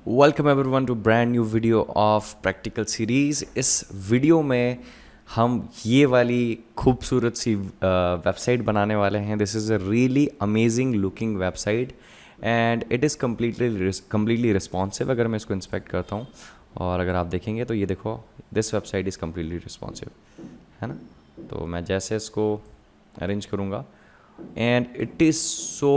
Welcome everyone to brand new video of practical series. इस वीडियो में हम ये वाली खूबसूरत सी वेबसाइट बनाने वाले हैं। This is a really amazing looking website and it is completely responsive. अगर मैं इसको इंस्पेक्ट करता हूँ और अगर आप देखेंगे तो ये देखो, this website is completely responsive, है ना। तो मैं जैसे इसको अरेंज करूँगा and it is so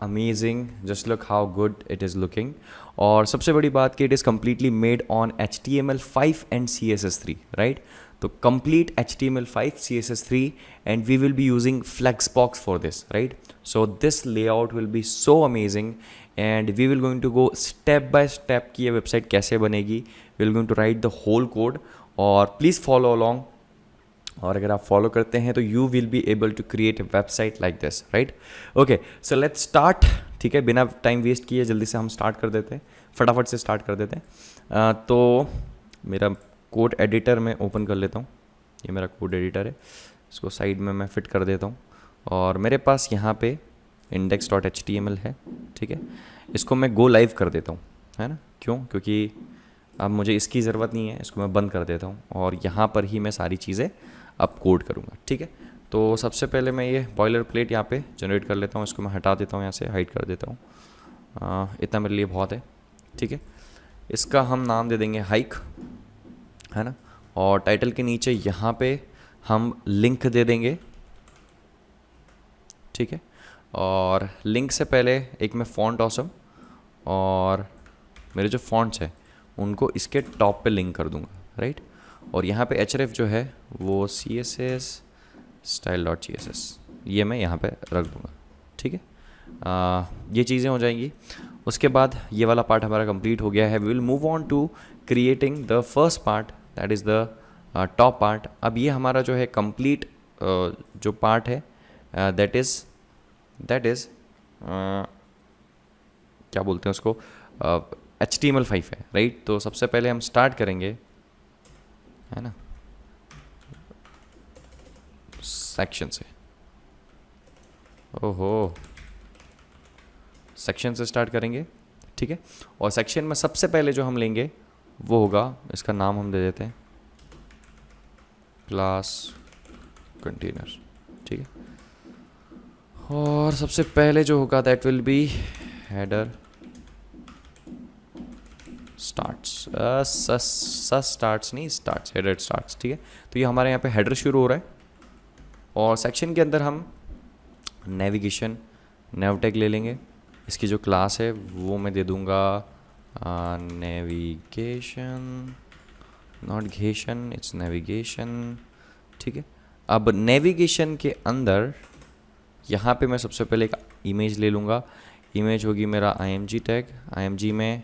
amazing, just look how good it is looking। और सबसे बड़ी बात कि it is completely made on HTML5 and CSS3, right? तो complete HTML5 CSS3 and we will be using Flexbox for this, right? So this layout will be so amazing and we will going to go step by step कि ये website कैसे बनेगी। we will going to write the whole code और please follow along। और अगर आप follow करते हैं तो you will be able to create a website like this, right. Okay, so let's start. ठीक है, बिना टाइम वेस्ट किए जल्दी से हम स्टार्ट कर देते हैं, फटाफट से स्टार्ट कर देते हैं। तो मेरा कोड एडिटर में ओपन कर लेता हूँ। ये मेरा कोड एडिटर है, इसको साइड में मैं फिट कर देता हूँ और मेरे पास यहाँ पे index.html है। ठीक है, इसको मैं गो लाइव कर देता हूँ, है ना। क्यों? क्योंकि अब मुझे इसकी ज़रूरत नहीं है, इसको मैं बंद कर देता हूँ और यहाँ पर ही मैं सारी चीज़ें अब कोड करूँगा। ठीक है, तो सबसे पहले मैं ये बॉयलर प्लेट यहाँ पे जनरेट कर लेता हूँ। इसको मैं हटा देता हूँ, यहाँ से हाइड कर देता हूँ। इतना मेरे लिए बहुत है। ठीक है, इसका हम नाम दे देंगे हाइक, है ना। और टाइटल के नीचे यहाँ पे हम लिंक दे देंगे। ठीक है, और लिंक से पहले एक मैं फॉन्ट ऑसम और मेरे जो फॉन्ट्स हैं उनको इसके टॉप पे लिंक कर दूंगा, राइट। और यहाँ पे href जो है वो css style.css ये मैं यहाँ पे रख दूँगा। ठीक है, ये चीज़ें हो जाएंगी। उसके बाद ये वाला पार्ट हमारा कंप्लीट हो गया है। We will move on to creating the first part, that is the top part. अब ये हमारा जो है कंप्लीट जो पार्ट है दैट इज़ क्या बोलते हैं उसको, HTML5 है, राइट। तो सबसे पहले हम स्टार्ट करेंगे, है ना, सेक्शन से। ओहो, सेक्शन से स्टार्ट करेंगे। ठीक है, और सेक्शन में सबसे पहले जो हम लेंगे वो होगा, इसका नाम हम दे देते हैं क्लास कंटेनर। ठीक है, और सबसे पहले जो होगा that will B header starts, starts नहीं, स्टार्ट्स, हेडर स्टार्ट्स। ठीक है, तो ये हमारे यहाँ पे हेडर शुरू हो रहा है और सेक्शन के अंदर हम नेविगेशन नेवटेक ले लेंगे। इसकी जो क्लास है वो मैं दे दूँगा नेविगेशन, नॉट घेशन, इट्स नेविगेशन। ठीक है, अब नेविगेशन के अंदर यहाँ पे मैं सबसे पहले एक इमेज ले लूँगा। इमेज होगी मेरा img टैग, img में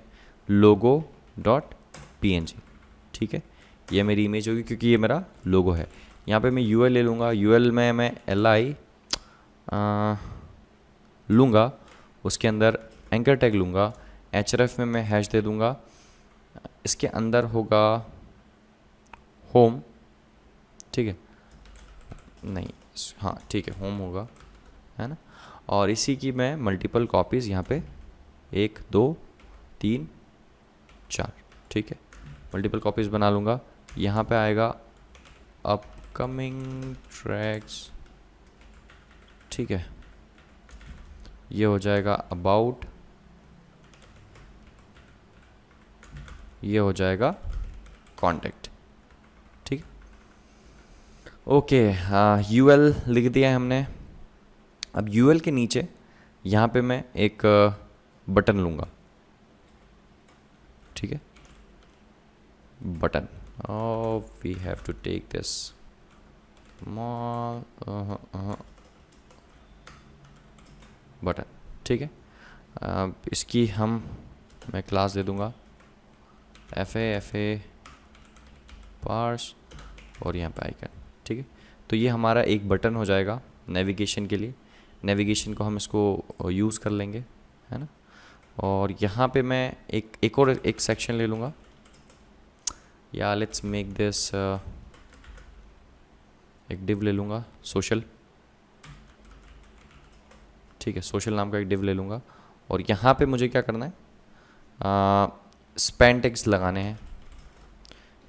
logo.png। ठीक है, ये मेरी इमेज होगी क्योंकि ये मेरा लोगो है। यहाँ पे मैं यूएल ले लूँगा, यूएल में मैं li लूँगा, उसके अंदर एंकर टैग लूँगा, href में मैं हैश दे दूँगा। इसके अंदर होगा होम, ठीक है, नहीं, हाँ ठीक है, होम होगा, है ना। और इसी की मैं मल्टीपल कॉपीज़ यहाँ पे 1 2 3 4, ठीक है, मल्टीपल कॉपीज़ बना लूँगा। यहाँ पे आएगा अपकमिंग ट्रैक्स, ठीक है, ये हो जाएगा अबाउट, ये हो जाएगा कॉन्टेक्ट। ठीक, ओके, यूएल लिख दिया है हमने। अब यूएल के नीचे यहाँ पे मैं एक बटन लूँगा। ठीक है, button, we have to take this small button. ठीक है, इसकी मैं क्लास दे दूँगा fa पार्स और यहाँ पे आइकन। ठीक है, तो ये हमारा एक बटन हो जाएगा नेविगेशन के लिए। नेविगेशन को हम इसको यूज़ कर लेंगे, है ना। और यहाँ पे मैं एक और एक सेक्शन ले लूँगा, या लेट्स मेक दिस एक डिव ले लूँगा सोशल। ठीक है, सोशल नाम का एक डिव ले लूँगा और यहाँ पे मुझे क्या करना है, स्पेंटेक्स लगाने हैं।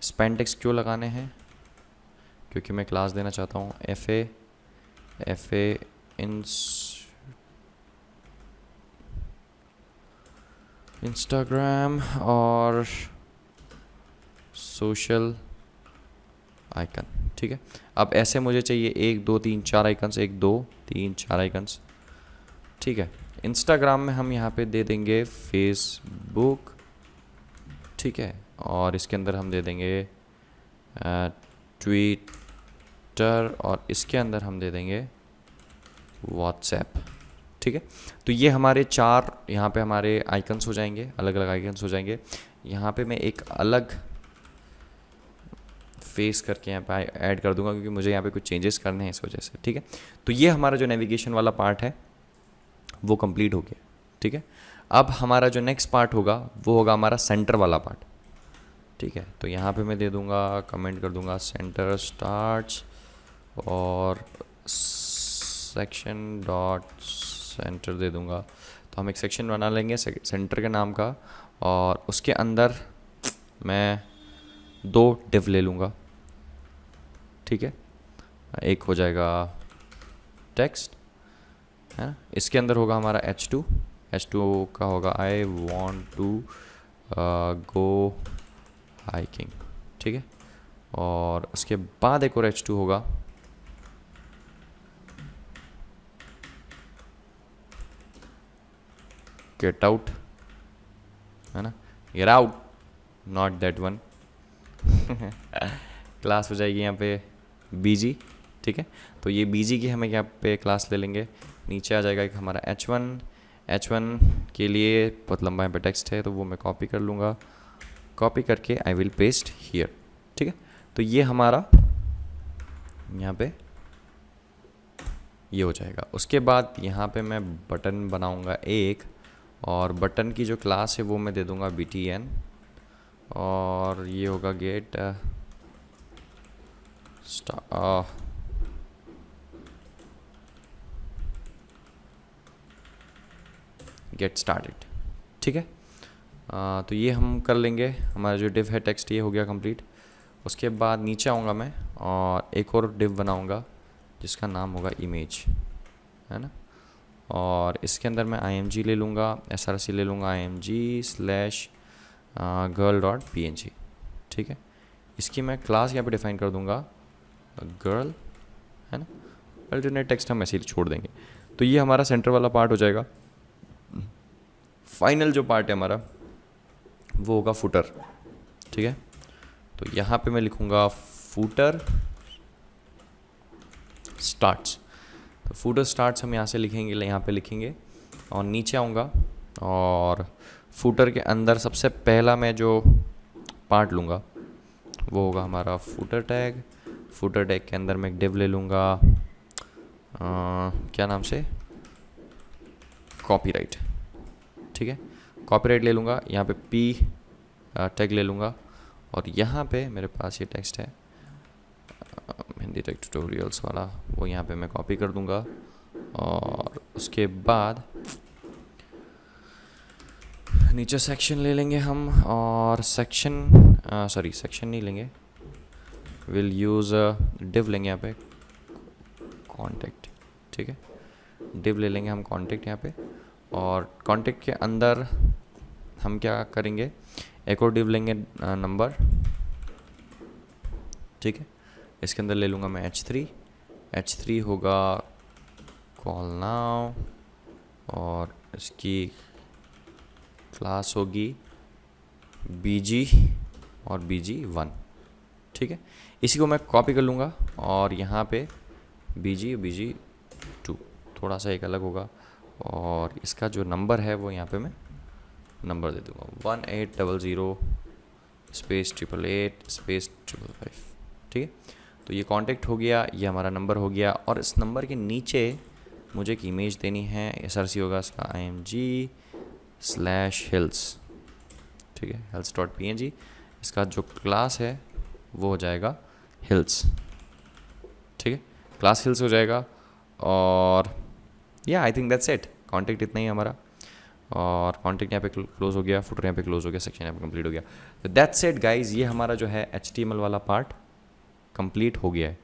स्पेंटेक्स क्यों लगाने हैं? क्योंकि मैं क्लास देना चाहता हूँ एफ ए इंस्टाग्राम और सोशल आइकन। ठीक है, अब ऐसे मुझे चाहिए 1 2 3 4 आइकन्स, 1 2 3 4 आइकन्स। ठीक है, इंस्टाग्राम में हम यहाँ पे दे देंगे फेसबुक। ठीक है, और इसके अंदर हम दे देंगे ट्विटर, और इसके अंदर हम दे देंगे व्हाट्सएप। ठीक है, तो ये हमारे 4 यहाँ पे हमारे आइकन्स हो जाएंगे, अलग अलग आइकन्स हो जाएंगे। यहाँ पे मैं एक अलग फेस करके यहाँ पे ऐड कर दूंगा, क्योंकि मुझे यहाँ पे कुछ चेंजेस करने हैं इस वजह से। ठीक है, तो ये हमारा जो नेविगेशन वाला पार्ट है वो कंप्लीट हो गया। ठीक है, अब हमारा जो नेक्स्ट पार्ट होगा वो होगा हमारा सेंटर वाला पार्ट। ठीक है, तो यहाँ पे मैं दे दूँगा, कमेंट कर दूँगा सेंटर स्टार्ट्स और सेक्शन डॉट सेंटर दे दूँगा। तो हम एक सेक्शन बना लेंगे सेंटर के नाम का, और उसके अंदर मैं 2 डिव ले लूँगा। ठीक है, एक हो जाएगा टेक्स्ट है ना, इसके अंदर होगा हमारा H2 का होगा I want to go hiking. ठीक है, और उसके बाद एक और H2 होगा गेट आउट, है ना, get out, not that one. Class हो जाएगी यहाँ पे बीजी। ठीक है, तो ये बीजी की हमें यहाँ पे क्लास ले लेंगे। नीचे आ जाएगा एक हमारा H1 के लिए बहुत लंबा यहाँ पे टेक्स्ट है, तो वो मैं कॉपी कर लूँगा, कॉपी करके आई विल पेस्ट हियर। ठीक है, तो ये हमारा यहाँ पे ये हो जाएगा। उसके बाद यहाँ पे मैं बटन बनाऊँगा एक, और बटन की जो क्लास है वो मैं दे दूँगा btn, और ये होगा गेट गेट स्टार्टेड। ठीक है, तो ये हम कर लेंगे। हमारा जो डिव है टेक्स्ट ये हो गया कंप्लीट। उसके बाद नीचे आऊँगा मैं और एक और डिव बनाऊँगा जिसका नाम होगा इमेज, है ना, और इसके अंदर मैं img ले लूँगा, src ले लूँगा img/girl.png। ठीक है, इसकी मैं क्लास यहाँ पे डिफाइन कर दूँगा गर्ल, है ना, अल्टरनेट टेक्स्ट हम ऐसे ही छोड़ देंगे। तो ये हमारा सेंटर वाला पार्ट हो जाएगा। फाइनल जो पार्ट है हमारा वो होगा फुटर। ठीक है, तो यहाँ पे मैं लिखूँगा फुटर स्टार्ट्स। तो फुटर स्टार्ट्स हम यहाँ से लिखेंगे, यहाँ पे लिखेंगे, और नीचे आऊँगा और फुटर के अंदर सबसे पहला मैं जो पार्ट लूँगा वो होगा हमारा फुटर टैग। फुटर टैग के अंदर मैं एक डिव ले लूँगा, क्या नाम से, कॉपीराइट। ठीक है, कॉपीराइट ले लूँगा, यहाँ पे पी टैग ले लूँगा, और यहाँ पे मेरे पास ये टेक्स्ट है हिंदी टेक ट्यूटोरियल्स वाला, वो यहाँ पे मैं कॉपी कर दूँगा। और उसके बाद नीचे सेक्शन ले लेंगे हम, और सेक्शन नहीं लेंगे, विल यूज़ डिव लेंगे यहाँ पे कॉन्टेक्ट। ठीक है, डिव ले लेंगे हम कॉन्टेक्ट यहाँ पे, और कॉन्टेक्ट के अंदर हम क्या करेंगे, एक और डिव लेंगे नंबर। ठीक है, इसके अंदर ले लूँगा मैं H3 होगा कॉल नाउ, और इसकी क्लास होगी BG और BG1। ठीक है, इसी को मैं कॉपी कर लूँगा, और यहाँ पे BG2 थोड़ा सा एक अलग होगा, और इसका जो नंबर है वो यहाँ पे मैं नंबर दे दूँगा 1800 स्पेस 888 स्पेस 555। ठीक है, तो ये कांटेक्ट हो गया, ये हमारा नंबर हो गया, और इस नंबर के नीचे मुझे एक इमेज देनी है। src होगा इसका img/hills। ठीक है, hills.png, इसका जो क्लास है वो हो जाएगा hills। ठीक है, क्लास hills हो जाएगा, और या I think that's it, contact इतना ही हमारा। और कॉन्टेंट यहाँ पे क्लोज हो गया, फुटर यहाँ पे क्लोज हो गया, सेक्शन यहाँ पे कंप्लीट हो गया। तो दैट्स इट गाइज, ये हमारा जो है HTML वाला पार्ट कंप्लीट हो गया है।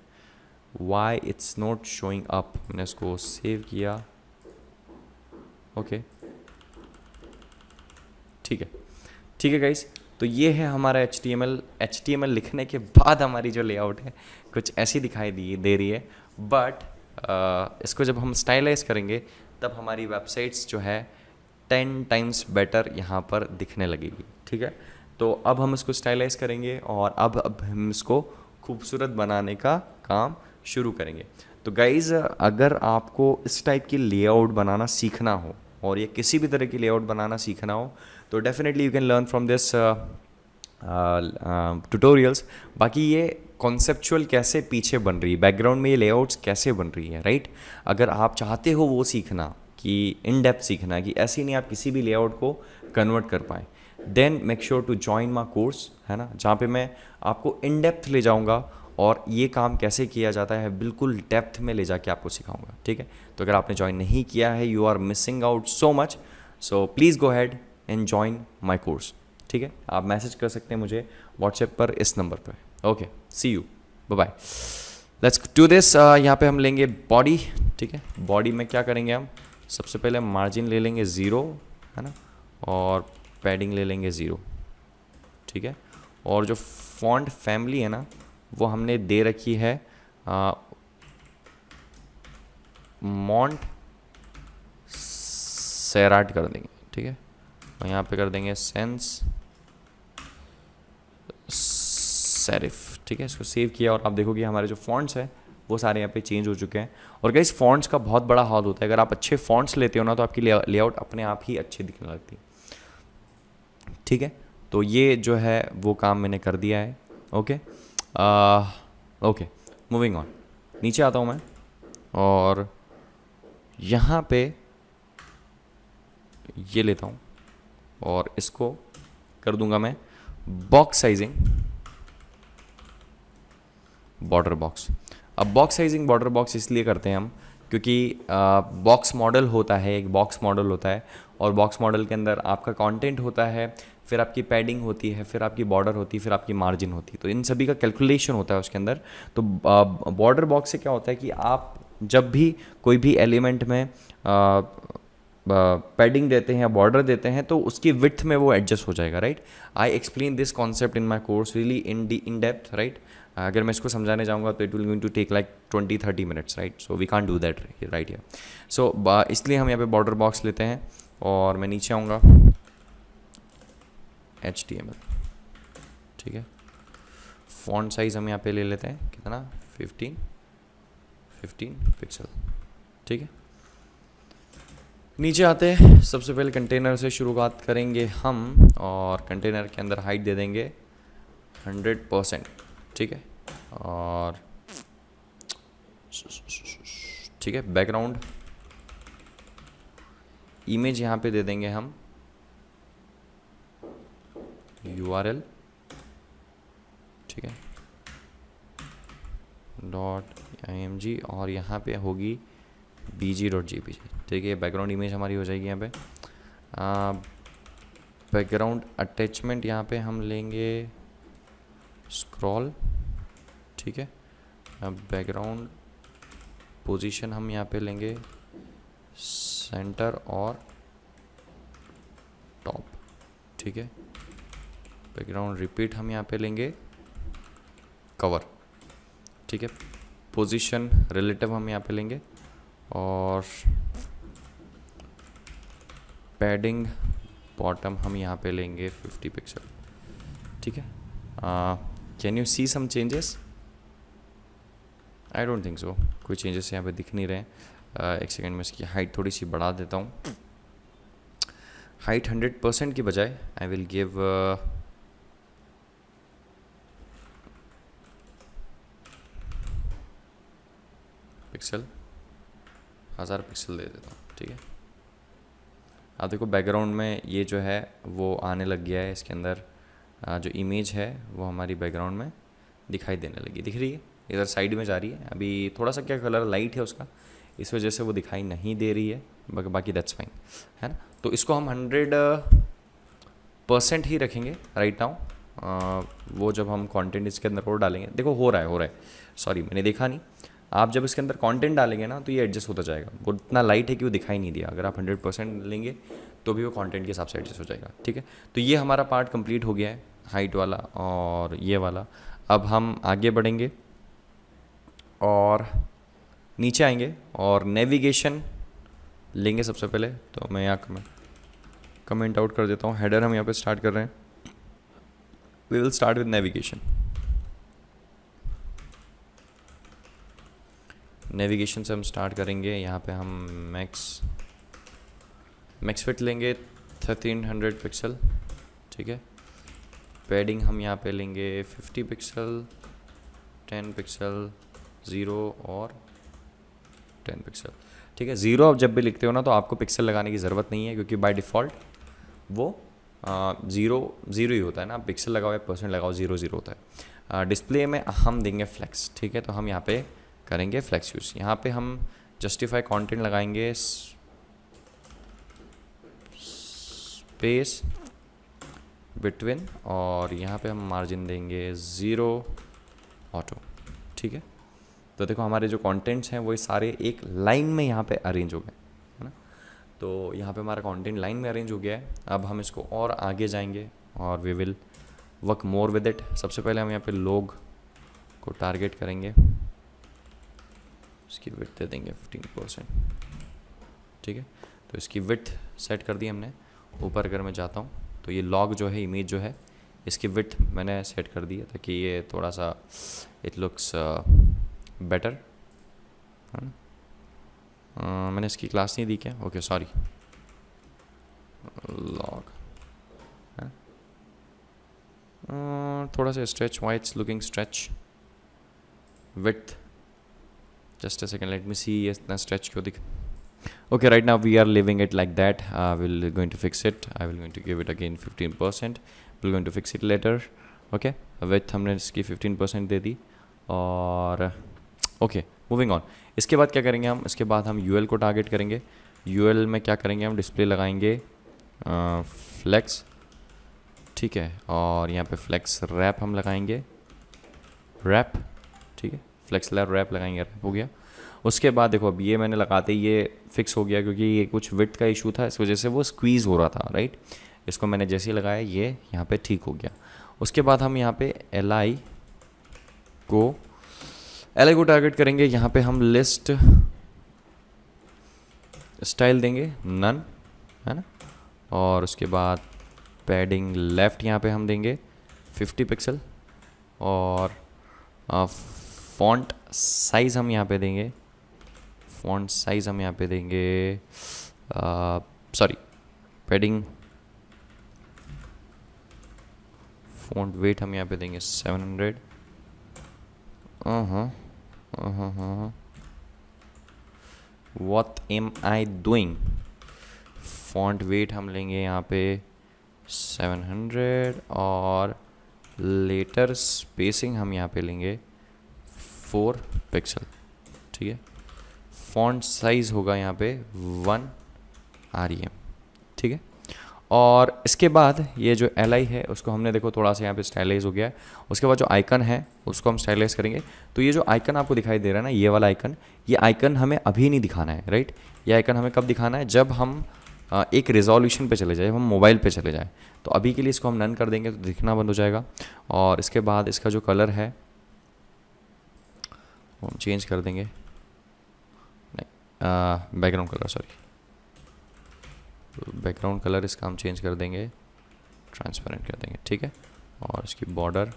Why it's not showing up, मैंने इसको सेव किया, ओके ठीक है, ठीक है गाइज। तो ये है हमारा HTML लिखने के बाद हमारी जो लेआउट है कुछ ऐसी दिखाई दे रही है, बट इसको जब हम स्टाइलाइज करेंगे तब हमारी वेबसाइट्स जो है 10 टाइम्स बेटर यहाँ पर दिखने लगेगी, ठीक है। तो अब हम इसको स्टाइलाइज करेंगे और अब हम इसको खूबसूरत बनाने का काम शुरू करेंगे। तो गाइज़, अगर आपको इस टाइप की लेआउट बनाना सीखना हो और ये किसी भी तरह की लेआउट बनाना सीखना हो तो definitely you can learn from this tutorials. बाकी ये कॉन्सेप्चुअल कैसे पीछे बन रही है, बैकग्राउंड में ये लेआउट्स कैसे बन रही है, राइट। अगर आप चाहते हो वो सीखना कि इन डेप्थ सीखना कि ऐसे नहीं आप किसी भी लेआउट को कन्वर्ट कर पाएँ, then make sure to join my course, है ना, जहाँ पे मैं आपको इन डेप्थ ले जाऊँगा और ये काम कैसे किया जाता है बिल्कुल डेप्थ में ले जाके आपको सिखाऊंगा, ठीक है। तो अगर आपने ज्वाइन नहीं किया है, you are missing out so much, so please go ahead and join my course, ठीक है। आप मैसेज कर सकते हैं मुझे व्हाट्सएप पर इस नंबर पर। Okay, see you, bye bye, let's do this. यहाँ पे हम लेंगे बॉडी, ठीक है। बॉडी में क्या करेंगे हम, सबसे पहले मार्जिन ले लेंगे 0, है ना, और पैडिंग ले लेंगे 0, ठीक है। और जो फॉन्ट फैमिली है ना वो हमने दे रखी है मॉन्ट सेराट कर देंगे, ठीक है। और यहाँ पे कर देंगे सेंस सेरिफ, ठीक है। इसको सेव किया और आप देखोगे हमारे जो फॉन्ट्स हैं वो सारे यहाँ पे चेंज हो चुके हैं। और गाइस, फॉन्ट्स का बहुत बड़ा हाल होता है, अगर आप अच्छे फॉन्ट्स लेते हो ना तो आपकी लेआउट अपने आप ही अच्छी दिखने लगती है, ठीक है। तो ये जो है वो काम मैंने कर दिया है, ओके ओके। मूविंग ऑन, नीचे आता हूँ मैं और यहाँ पे ये लेता हूँ और इसको कर दूंगा मैं बॉक्स साइजिंग बॉर्डर बॉक्स। अब बॉक्स साइजिंग बॉर्डर बॉक्स इसलिए करते हैं हम क्योंकि बॉक्स मॉडल होता है, एक बॉक्स मॉडल होता है और बॉक्स मॉडल के अंदर आपका कंटेंट होता है, फिर आपकी पैडिंग होती है, फिर आपकी बॉर्डर होती है, फिर आपकी मार्जिन होती है। तो इन सभी का कैलकुलेशन होता है उसके अंदर। तो बॉर्डर बॉक्स से क्या होता है कि आप जब भी कोई भी एलिमेंट में पैडिंग देते हैं या बॉर्डर देते हैं तो उसकी विड्थ में वो एडजस्ट हो जाएगा, right. I explain this concept in my course really in depth, right. अगर मैं इसको समझाने जाऊँगा तो it will going to take like 20-30 minutes, right. So we can't do that right here. So इसलिए हम यहाँ पे बॉर्डर बॉक्स लेते हैं और मैं नीचे आऊँगा HTML, ठीक है। फॉन्ट साइज़ हम यहाँ पे ले लेते हैं कितना, 15 पिक्सल, ठीक है। नीचे आते हैं, सबसे पहले कंटेनर से शुरुआत करेंगे हम और कंटेनर के अंदर हाइट दे देंगे 100%, ठीक है। और ठीक है, बैकग्राउंड इमेज यहाँ पे दे देंगे हम URL, ठीक है, .img और यहाँ पे होगी bg.jpg, ठीक है। बैकग्राउंड इमेज हमारी हो जाएगी यहाँ पे। बैकग्राउंड अटैचमेंट यहाँ पे हम लेंगे स्क्रॉल, ठीक है। बैकग्राउंड पोजीशन हम यहाँ पे लेंगे सेंटर और टॉप, ठीक है। बैकग्राउंड रिपीट हम यहाँ पे लेंगे कवर, ठीक है। पोजीशन रिलेटिव हम यहाँ पे लेंगे और पैडिंग बॉटम हम यहाँ पे लेंगे 50 पिक्सल, ठीक है। Can you see some changes? I don't think so, कोई चेंजेस यहाँ पे दिख नहीं रहे। एक सेकेंड में इसकी हाइट थोड़ी सी बढ़ा देता हूँ। हाइट 100% की बजाय I will give pixel 1000 pixel दे देता हूँ, ठीक है। आप देखो बैकग्राउंड में ये जो है वो आने लग गया है, इसके अंदर जो इमेज है वो हमारी बैकग्राउंड में दिखाई देने लगी, दिख रही है, इधर साइड में जा रही है। अभी थोड़ा सा क्या कलर लाइट है उसका, इस वजह से वो दिखाई नहीं दे रही है, बाकी दैट्स फाइन, है ना। तो इसको हम 100% ही रखेंगे राइट नाउ। वो जब हम कंटेंट इसके अंदर और डालेंगे, देखो हो रहा है, सॉरी मैंने देखा नहीं। आप जब इसके अंदर कंटेंट डालेंगे ना तो ये एडजस्ट होता जाएगा, वो इतना लाइट है कि वो दिखाई नहीं दिया। अगर आप 100% लेंगे तो भी वो कंटेंट के हिसाब से एडजस्ट हो जाएगा, ठीक है। तो ये हमारा पार्ट कंप्लीट हो गया है, हाइट वाला और ये वाला। अब हम आगे बढ़ेंगे और नीचे आएंगे और नेविगेशन लेंगे सबसे पहले। तो मैं यहाँ कमेंट आउट कर देता हूँ, हेडर हम यहाँ पे स्टार्ट कर रहे हैं। We will start with navigation. Navigation से हम स्टार्ट करेंगे। यहाँ पे हम मैक्स फिट लेंगे 1300 पिक्सल, ठीक है। पैडिंग हम यहाँ पे लेंगे 50 पिक्सल, 10 पिक्सल, 0 और 10 पिक्सल, ठीक है। 0 आप जब भी लिखते हो ना तो आपको पिक्सल लगाने की ज़रूरत नहीं है, क्योंकि बाय डिफ़ॉल्ट वो 0 ही होता है ना। पिक्सल लगाओ या परसेंट लगाओ, 0 होता है। डिस्प्ले में हम देंगे फ्लैक्स, ठीक है। तो हम यहाँ पे करेंगे फ्लैक्स यूज़। यहाँ पे हम जस्टिफाई कंटेंट लगाएंगे, स्पेस बिटवीन, और यहाँ पे हम मार्जिन देंगे 0 ऑटो, ठीक है। तो देखो हमारे जो कंटेंट्स हैं वो सारे एक लाइन में यहाँ पे अरेंज हो गए, है ना। तो यहाँ पे हमारा कंटेंट लाइन में अरेंज हो गया है। अब हम इसको और आगे जाएंगे और we will work more with it. सबसे पहले हम यहाँ पे लोग को टारगेट करेंगे, इसकी विड्थ दे देंगे 15%, ठीक है। तो इसकी विड्थ सेट कर दी हमने। ऊपर अगर मैं जाता हूँ तो ये लॉग जो है, इमेज जो है, इसकी विड्थ मैंने सेट कर दी है ताकि ये थोड़ा सा इट लुक्स बेटर, है ना। मैंने इसकी क्लास नहीं दी क्या? ओके सॉरी, लॉग है। थोड़ा सा stretch, why it's looking stretch. Width just a second, let me see, yes इतना stretch क्यों दिख। okay, right now we are leaving it like that. We'll going to fix it. I will going to give it again 15%. we're going to fix it later. okay, width हमने इसकी 15% दे दी। और okay, moving on। इसके बाद क्या करेंगे हम? इसके बाद हम UL को टारगेट करेंगे। UL में क्या करेंगे हम? डिस्प्ले लगाएंगे फ्लेक्स, ठीक है। और यहाँ पे फ्लेक्स रैप हम लगाएंगे, रैप, ठीक है। फ्लेक्स रैप लगाएंगे, रैप हो गया। उसके बाद देखो अब ये मैंने लगाते ही ये फिक्स हो गया, क्योंकि ये कुछ विड्थ का इशू था, इस वजह से वो स्क्वीज़ हो रहा था, राइट। इसको मैंने जैसे ही लगाया ये यहाँ पे ठीक हो गया। उसके बाद हम यहाँ पे LI को टारगेट करेंगे। यहाँ पे हम लिस्ट स्टाइल देंगे नन, है ना। और उसके बाद पैडिंग लेफ़्ट यहाँ पे हम देंगे 50 पिक्सल, और फ़ॉन्ट साइज़ हम यहाँ पे देंगे, सॉरी पैडिंग, फ़ॉन्ट वेट हम यहाँ पे देंगे 700। What am I doing. Font weight हम लेंगे यहाँ पे 700, और लेटर स्पेसिंग हम यहाँ पे लेंगे 4 पिक्सल, ठीक है। फ़ॉन्ट साइज़ होगा यहाँ पे 1 REM, ठीक है। और इसके बाद ये जो LI है उसको हमने देखो थोड़ा सा यहाँ पे स्टाइलाइज हो गया है। उसके बाद जो आइकन है उसको हम स्टाइलाइज करेंगे। तो ये जो आइकन आपको दिखाई दे रहा है ना, ये वाला आइकन, ये आइकन हमें अभी नहीं दिखाना है, राइट। ये आइकन हमें कब दिखाना है? जब हम एक रिजोल्यूशन पे चले जाए, हम मोबाइल पे चले जाए। तो अभी के लिए इसको हम नन कर देंगे तो दिखना बंद हो जाएगा। और इसके बाद इसका जो कलर है वो हम चेंज कर देंगे, नहीं background colour, sorry background colour इसका हम चेंज कर देंगे, ट्रांसपेरेंट कर देंगे, ठीक है। और इसकी बॉर्डर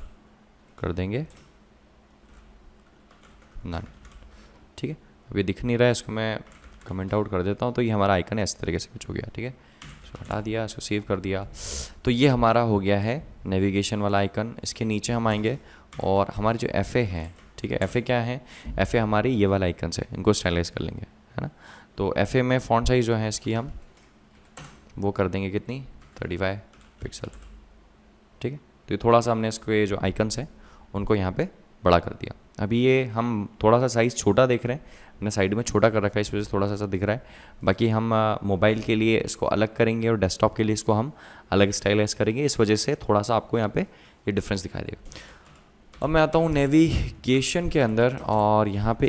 कर देंगे नन, ठीक है। अभी दिख नहीं रहा है, इसको मैं कमेंट आउट कर देता हूँ। तो ये हमारा आइकन है, इस तरीके से कुछ हो गया, ठीक है। इसको हटा दिया, इसको सेव कर दिया। तो ये हमारा हो गया है नेविगेशन वाला आइकन। इसके नीचे हम आएंगे और हमारे जो FA हैं, ठीक है। FA क्या है? FA हमारी ये वाला आइकन से, इनको स्टाइलाइज कर लेंगे, है ना। तो FA में फ़ॉन्ट साइज़ जो है इसकी हम वो कर देंगे कितनी? 35 पिक्सल, ठीक है। तो ये थोड़ा सा हमने इसको ये जो आइकन्स हैं उनको यहाँ पे बड़ा कर दिया। अभी ये हम थोड़ा सा साइज़ छोटा देख रहे हैं, मैंने साइड में छोटा कर रखा है, इस वजह से थोड़ा सा ऐसा दिख रहा है। बाकी हम मोबाइल के लिए इसको अलग करेंगे और डेस्कटॉप के लिए इसको हम अलग स्टाइलाइज करेंगे, इस वजह से थोड़ा सा आपको यहाँ पे ये डिफरेंस दिखाई देगा। अब मैं आता हूँ नेविगेशन के अंदर और यहाँ पे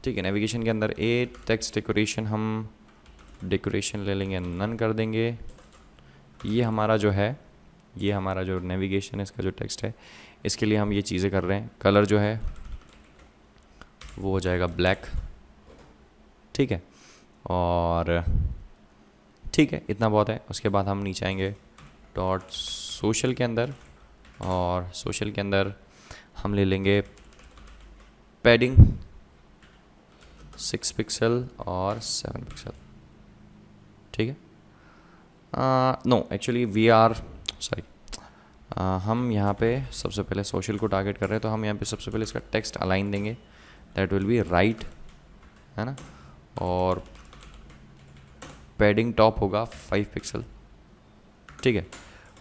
ठीक है, नेविगेशन के अंदर टेक्स्ट डेकोरेशन हम डेकोरेशन ले लेंगे, नन कर देंगे। ये हमारा जो है, ये हमारा जो नेविगेशन है, इसका जो टेक्स्ट है, इसके लिए हम ये चीज़ें कर रहे हैं। कलर जो है वो हो जाएगा ब्लैक, ठीक है, और ठीक है, इतना बहुत है। उसके बाद हम नीचे आएंगे डॉट सोशल के अंदर, और सोशल के अंदर हम ले लेंगे पैडिंग 6 पिक्सल और 7 पिक्सल, ठीक है। No actually we are sorry, हम यहाँ पे सबसे पहले सोशल को टारगेट कर रहे हैं, तो हम यहाँ पे सबसे पहले इसका टेक्स्ट अलाइन देंगे, दैट विल बी राइट, है ना, और पैडिंग टॉप होगा 5 पिक्सल, ठीक है,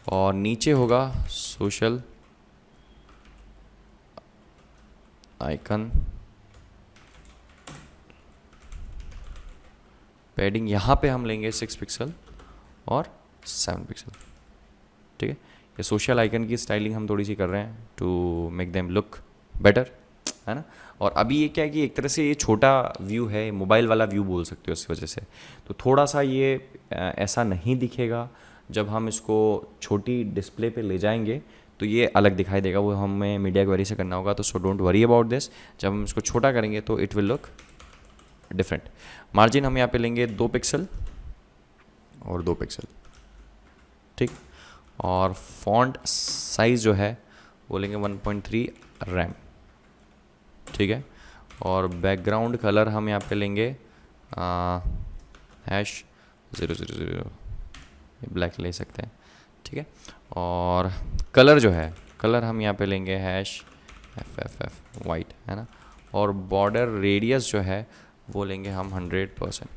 और नीचे होगा सोशल आइकन, पैडिंग यहाँ पे हम लेंगे 6 पिक्सल और 7 पिक्सल, ठीक है। ये सोशल आइकन की स्टाइलिंग हम थोड़ी सी कर रहे हैं to make them look better, है ना। और अभी ये क्या है कि एक तरह से ये छोटा व्यू है, मोबाइल वाला व्यू बोल सकते हो, इस वजह से तो थोड़ा सा ये ऐसा नहीं दिखेगा। जब हम इसको छोटी डिस्प्ले पे ले जाएंगे तो ये अलग दिखाई देगा, वो हमें मीडिया क्वेरी से करना होगा, तो so don't worry about this. जब हम इसको छोटा करेंगे तो it will look different. Margin हम यहाँ पे लेंगे 2 पिक्सल और 2 पिक्सल, ठीक, और फॉन्ट साइज़ जो है वो लेंगे 1.3 रैम, ठीक है, और बैकग्राउंड कलर हम यहाँ पे लेंगे #000, ब्लैक ले सकते हैं, ठीक है, और कलर जो है, कलर हम यहाँ पे लेंगे #FFF वाइट, है ना, और बॉर्डर रेडियस जो है वो लेंगे हम 100%,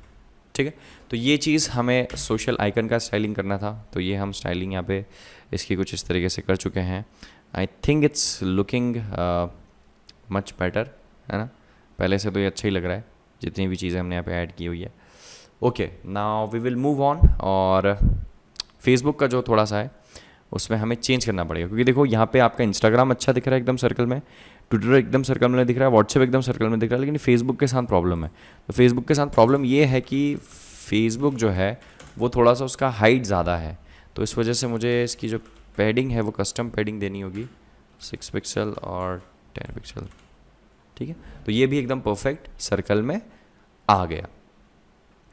ठीक है। तो ये चीज़ हमें सोशल आइकन का स्टाइलिंग करना था, तो ये हम स्टाइलिंग यहाँ पे इसकी कुछ इस तरीके से कर चुके हैं। आई think it's looking much better, है ना, पहले से तो ये अच्छा ही लग रहा है जितनी भी चीज़ें हमने यहाँ पे ऐड की हुई है। Okay, now we will move on. और फेसबुक का जो थोड़ा सा है उसमें हमें चेंज करना पड़ेगा, क्योंकि देखो यहाँ पे आपका इंस्टाग्राम अच्छा दिख रहा है एकदम सर्कल में, ट्विटर एकदम सर्कल में दिख रहा है, व्हाट्सएप एकदम सर्कल में दिख रहा है, लेकिन फेसबुक के साथ प्रॉब्लम है। तो फेसबुक के साथ प्रॉब्लम ये है कि फेसबुक जो है वो थोड़ा सा उसका हाइट ज़्यादा है, तो इस वजह से मुझे इसकी जो पैडिंग है वो कस्टम पैडिंग देनी होगी 6 पिक्सल और 10 पिक्सल, ठीक है। तो ये भी एकदम परफेक्ट सर्कल में आ गया।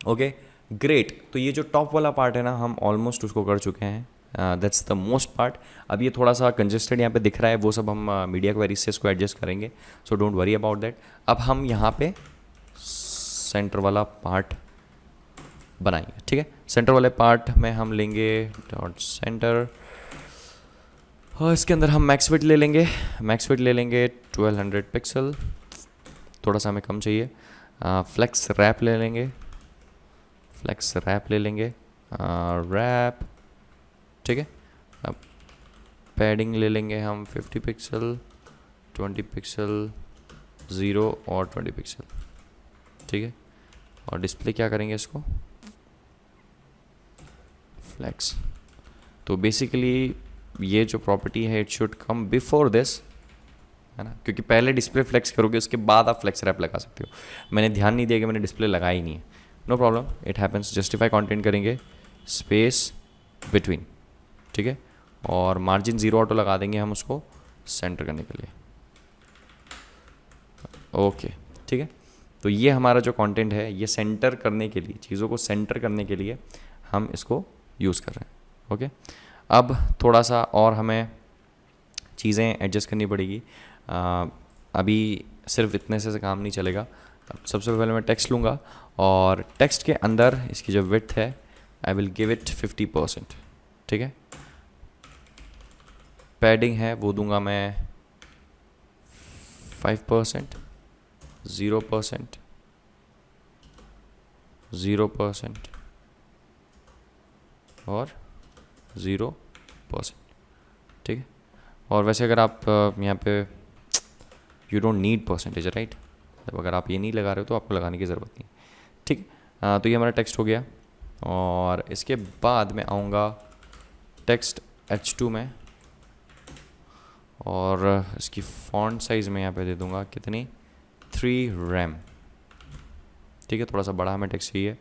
ओके ग्रेट, तो ये जो टॉप वाला पार्ट है ना, हम ऑलमोस्ट उसको कर चुके हैं, दैट्स द मोस्ट पार्ट। अब ये थोड़ा सा कंजेस्टेड यहाँ पे दिख रहा है, वो सब हम मीडिया क्वेरी से इसको एडजस्ट करेंगे, so don't worry about that. अब हम यहाँ पे सेंटर वाला पार्ट बनाएंगे, ठीक है। सेंटर वाले पार्ट में हम लेंगे डॉट सेंटर, और इसके अंदर हम मैक्स विड्थ ले लेंगे, मैक्स विड्थ ले लेंगे 1200 पिक्सल, थोड़ा सा हमें कम चाहिए। फ्लेक्स रैप ले लेंगे, फ्लेक्स रैप ले लेंगे, रैप, ठीक है। अब पैडिंग ले लेंगे हम 50 पिक्सल, 20 पिक्सल, 0 और 20 पिक्सल, ठीक है। और डिस्प्ले क्या करेंगे इसको फ्लेक्स। तो बेसिकली ये जो प्रॉपर्टी है it should come before this, है ना, क्योंकि पहले डिस्प्ले फ्लेक्स करोगे उसके बाद आप फ्लेक्स रैप लगा सकते हो। मैंने ध्यान नहीं दिया कि मैंने डिस्प्ले लगाई ही नहीं है, no problem, it happens. Justify content करेंगे, स्पेस बिटवीन, ठीक है, और मार्जिन 0 ऑटो लगा देंगे हम उसको सेंटर करने के लिए। ओके ठीक है, तो ये हमारा जो कंटेंट है ये सेंटर करने के लिए, चीज़ों को सेंटर करने के लिए हम इसको यूज़ कर रहे हैं। ओके, अब थोड़ा सा और हमें चीज़ें एडजस्ट करनी पड़ेगी। अभी सिर्फ इतने से काम नहीं चलेगा। अब सबसे पहले मैं टेक्स्ट लूँगा और टेक्स्ट के अंदर इसकी जो विड्थ है आई विल गिव इट 50%, ठीक है। पैडिंग है वो दूंगा मैं 5%, 0%, 0% और 0%, ठीक है। और वैसे अगर आप यहाँ पे you don't need percentage, right, मतलब अगर आप ये नहीं लगा रहे हो तो आपको लगाने की ज़रूरत नहीं, ठीक है। तो ये हमारा टेक्स्ट हो गया, और इसके बाद मैं आऊँगा टेक्स्ट H2 में, और इसकी फॉन्ट साइज़ में यहाँ पे दे दूँगा कितनी, 3 रैम, ठीक है। थोड़ा सा बड़ा हमें टेक्स्ट चाहिए।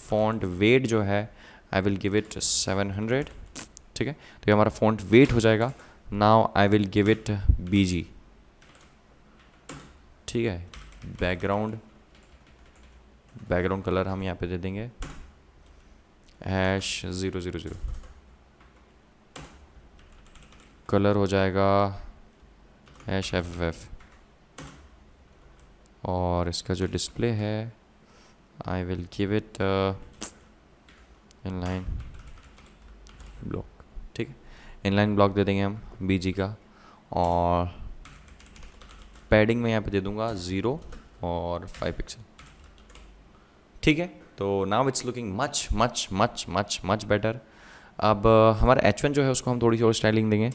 फॉन्ट वेट जो है आई विल गिव इट 700, ठीक है। तो ये हमारा फॉन्ट वेट हो जाएगा। Now I will give it BG, ठीक है। बैकग्राउंड कलर हम यहाँ पे दे देंगे #000, कलर हो जाएगा #FFF, और इसका जो डिस्प्ले है आई will give it inline block, ठीक है। इनलाइन ब्लॉक दे देंगे हम BG का, और पैडिंग में यहाँ पे दे दूंगा 0 और 5 पिक्सल, ठीक है। तो now it's looking much much much much much better. अब हमारा H1 जो है उसको हम थोड़ी सी और स्टाइलिंग देंगे,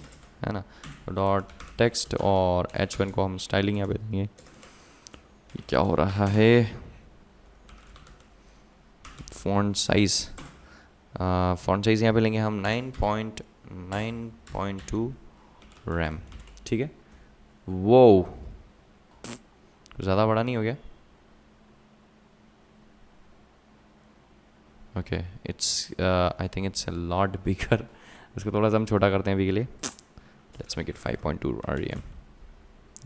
है ना। डॉट टेक्स्ट और H1 को हम स्टाइलिंग यहाँ पे देंगे। ये क्या हो रहा है, फॉन्ट साइज़ यहाँ पे लेंगे हम 9.2 रैम, ठीक है। वो ज़्यादा बड़ा नहीं हो गया, okay, it's I think it's a lot bigger. इसको थोड़ा सा हम छोटा करते हैं अभी के लिए, लेट्स मेक इट 5.2 REM,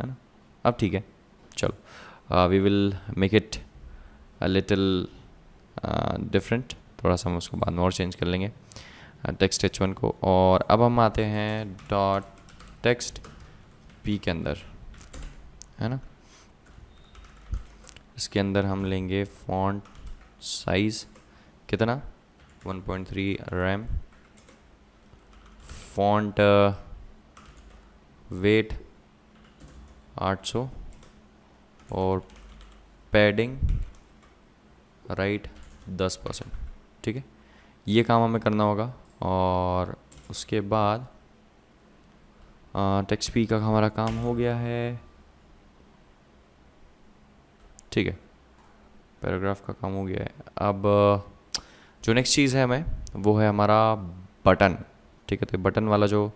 है ना। अब ठीक है, चलो we will make it a little different, थोड़ा सा हम उसको बाद में और चेंज कर लेंगे टेक्स्ट H1 को। और अब हम आते हैं डॉट टेक्स्ट P के अंदर, है ना। इसके अंदर हम लेंगे फॉन्ट साइज़ कितना, 1.3 रैम, फॉन्ट वेट 800, और पैडिंग राइट 10%, ठीक है। ये काम हमें करना होगा। और उसके बाद टेक्स्ट P का हमारा काम हो गया है, ठीक है। पैराग्राफ का काम हो गया है। अब जो नेक्स्ट चीज़ है हमें, वो है हमारा बटन, ठीक है। तो बटन वाला जो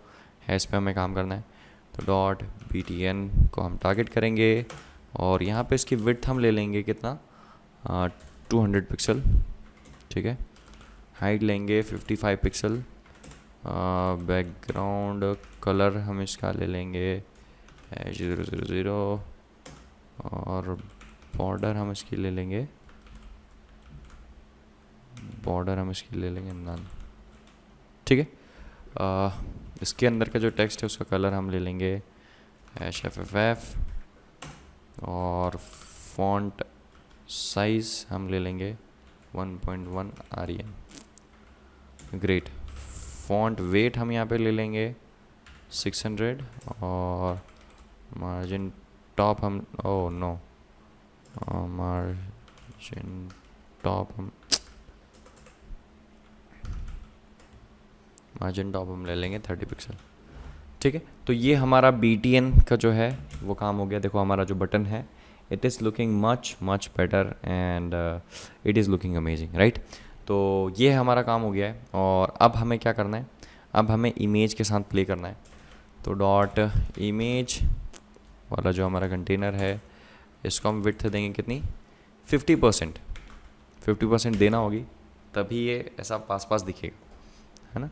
है इस पर हमें काम करना है। तो डॉट BTN को हम टारगेट करेंगे, और यहाँ पे इसकी विड्थ हम ले लेंगे कितना, 200 पिक्सल, ठीक है। हाइट लेंगे 55 पिक्सल, बैकग्राउंड कलर हम इसका ले लेंगे 000, और बॉर्डर हम इसकी ले लेंगे नन, ठीक है। इसके अंदर का जो टेक्स्ट है उसका कलर हम ले लेंगे #FFF, और फॉन्ट साइज़ हम ले लेंगे 1.1 REM, ग्रेट। फॉन्ट वेट हम यहाँ पे ले लेंगे 600, और मार्जिन टॉप हम मार्जिन टॉप हम ले लेंगे 30 पिक्सल, ठीक है। तो ये हमारा BTN का जो है वो काम हो गया। देखो हमारा जो बटन है it is looking much much better, and it is looking amazing, right. तो ये हमारा काम हो गया है। और अब हमें क्या करना है, अब हमें इमेज के साथ प्ले करना है। तो डॉट इमेज वाला जो हमारा कंटेनर है इसको हम विड्थ देंगे कितनी, 50% देना होगी, तभी ये ऐसा पास दिखेगा, है ना।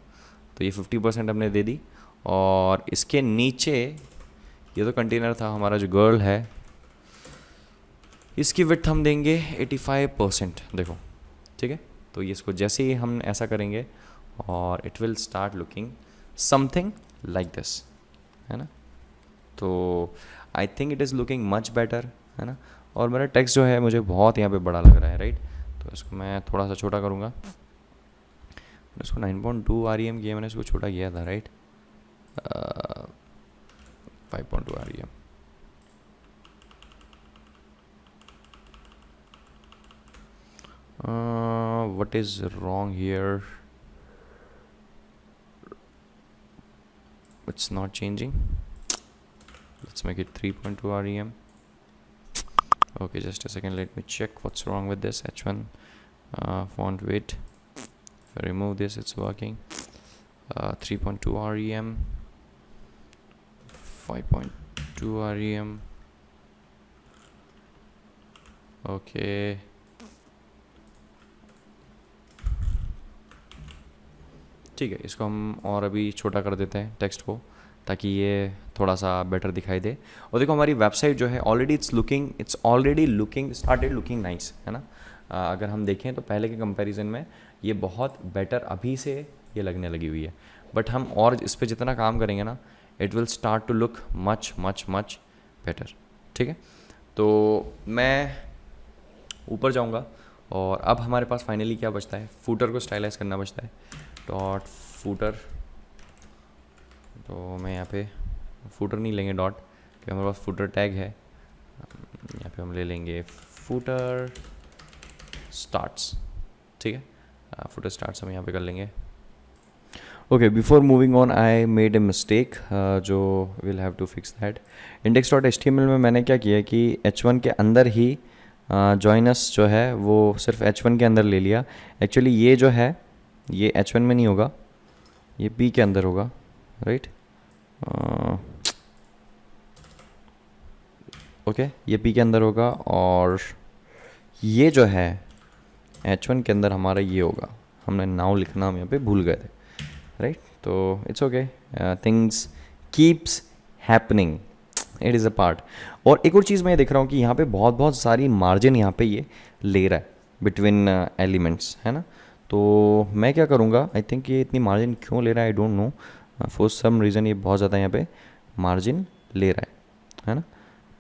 तो ये 50% हमने दे दी। और इसके नीचे ये तो कंटेनर था, हमारा जो गर्ल है इसकी विड्थ हम देंगे 85%, देखो, ठीक है। तो ये इसको जैसे ही हम ऐसा करेंगे और it will start looking something like this, है ना। तो I think it is looking much better, है ना। और मेरा टेक्स्ट जो है मुझे बहुत यहाँ पे बड़ा लग रहा है, राइट। तो इसको मैं थोड़ा सा छोटा करूँगा। इसको 9.2 REM किया मैंने, इसको छोटा किया था, right, 5.2 REM। what is wrong here, it's not changing. Let's make it 3.2 rem. Okay, just a second, let me check what's wrong with this h1 font weight. If I remove this, it's working. 3.2 rem, 5.2 rem. Okay, ठीक है, इसको हम और अभी छोटा कर देते हैं टेक्स्ट को, ताकि ये थोड़ा सा बेटर दिखाई दे। और देखो हमारी वेबसाइट जो है already it's already looking started looking nice, है ना। अगर हम देखें तो पहले के कंपैरिजन में ये बहुत बेटर अभी से ये लगने लगी हुई है। बट हम और इस पर जितना काम करेंगे ना, it will start to look much much much better. ठीक है, तो मैं ऊपर जाऊंगा और अब हमारे पास फाइनली क्या बचता है, फूटर को स्टाइलाइज करना बचता है। डॉट फूटर, तो मैं यहाँ पे फूटर नहीं लेंगे डॉट, क्योंकि हमारे पास फूटर टैग है। यहाँ पे हम ले लेंगे फूटर स्टार्ट्स। ठीक है, फूटर स्टार्ट्स हम यहाँ पे कर लेंगे। Okay, before moving on I made a mistake जो will have to fix that. index.html में मैंने क्या किया कि h1 के अंदर ही जॉइनस जो है वो सिर्फ h1 के अंदर ले लिया। एक्चुअली ये जो है ये h1 में नहीं होगा, ये p के अंदर होगा, राइट। ओके, ये p के अंदर होगा और ये जो है h1 के अंदर हमारा ये होगा। हमने नाउ लिखना हम यहाँ पे भूल गए थे, राइट। तो it's okay, things keeps happening, it is a part. और एक और चीज़ मैं ये देख रहा हूँ कि यहाँ पे बहुत बहुत सारी मार्जिन यहाँ पे ये ले रहा है बिटवीन एलिमेंट्स, है ना। तो मैं क्या करूँगा, आई थिंक ये इतनी मार्जिन क्यों ले रहा है, I don't know, for some reason ये बहुत ज़्यादा यहाँ पे मार्जिन ले रहा है ना।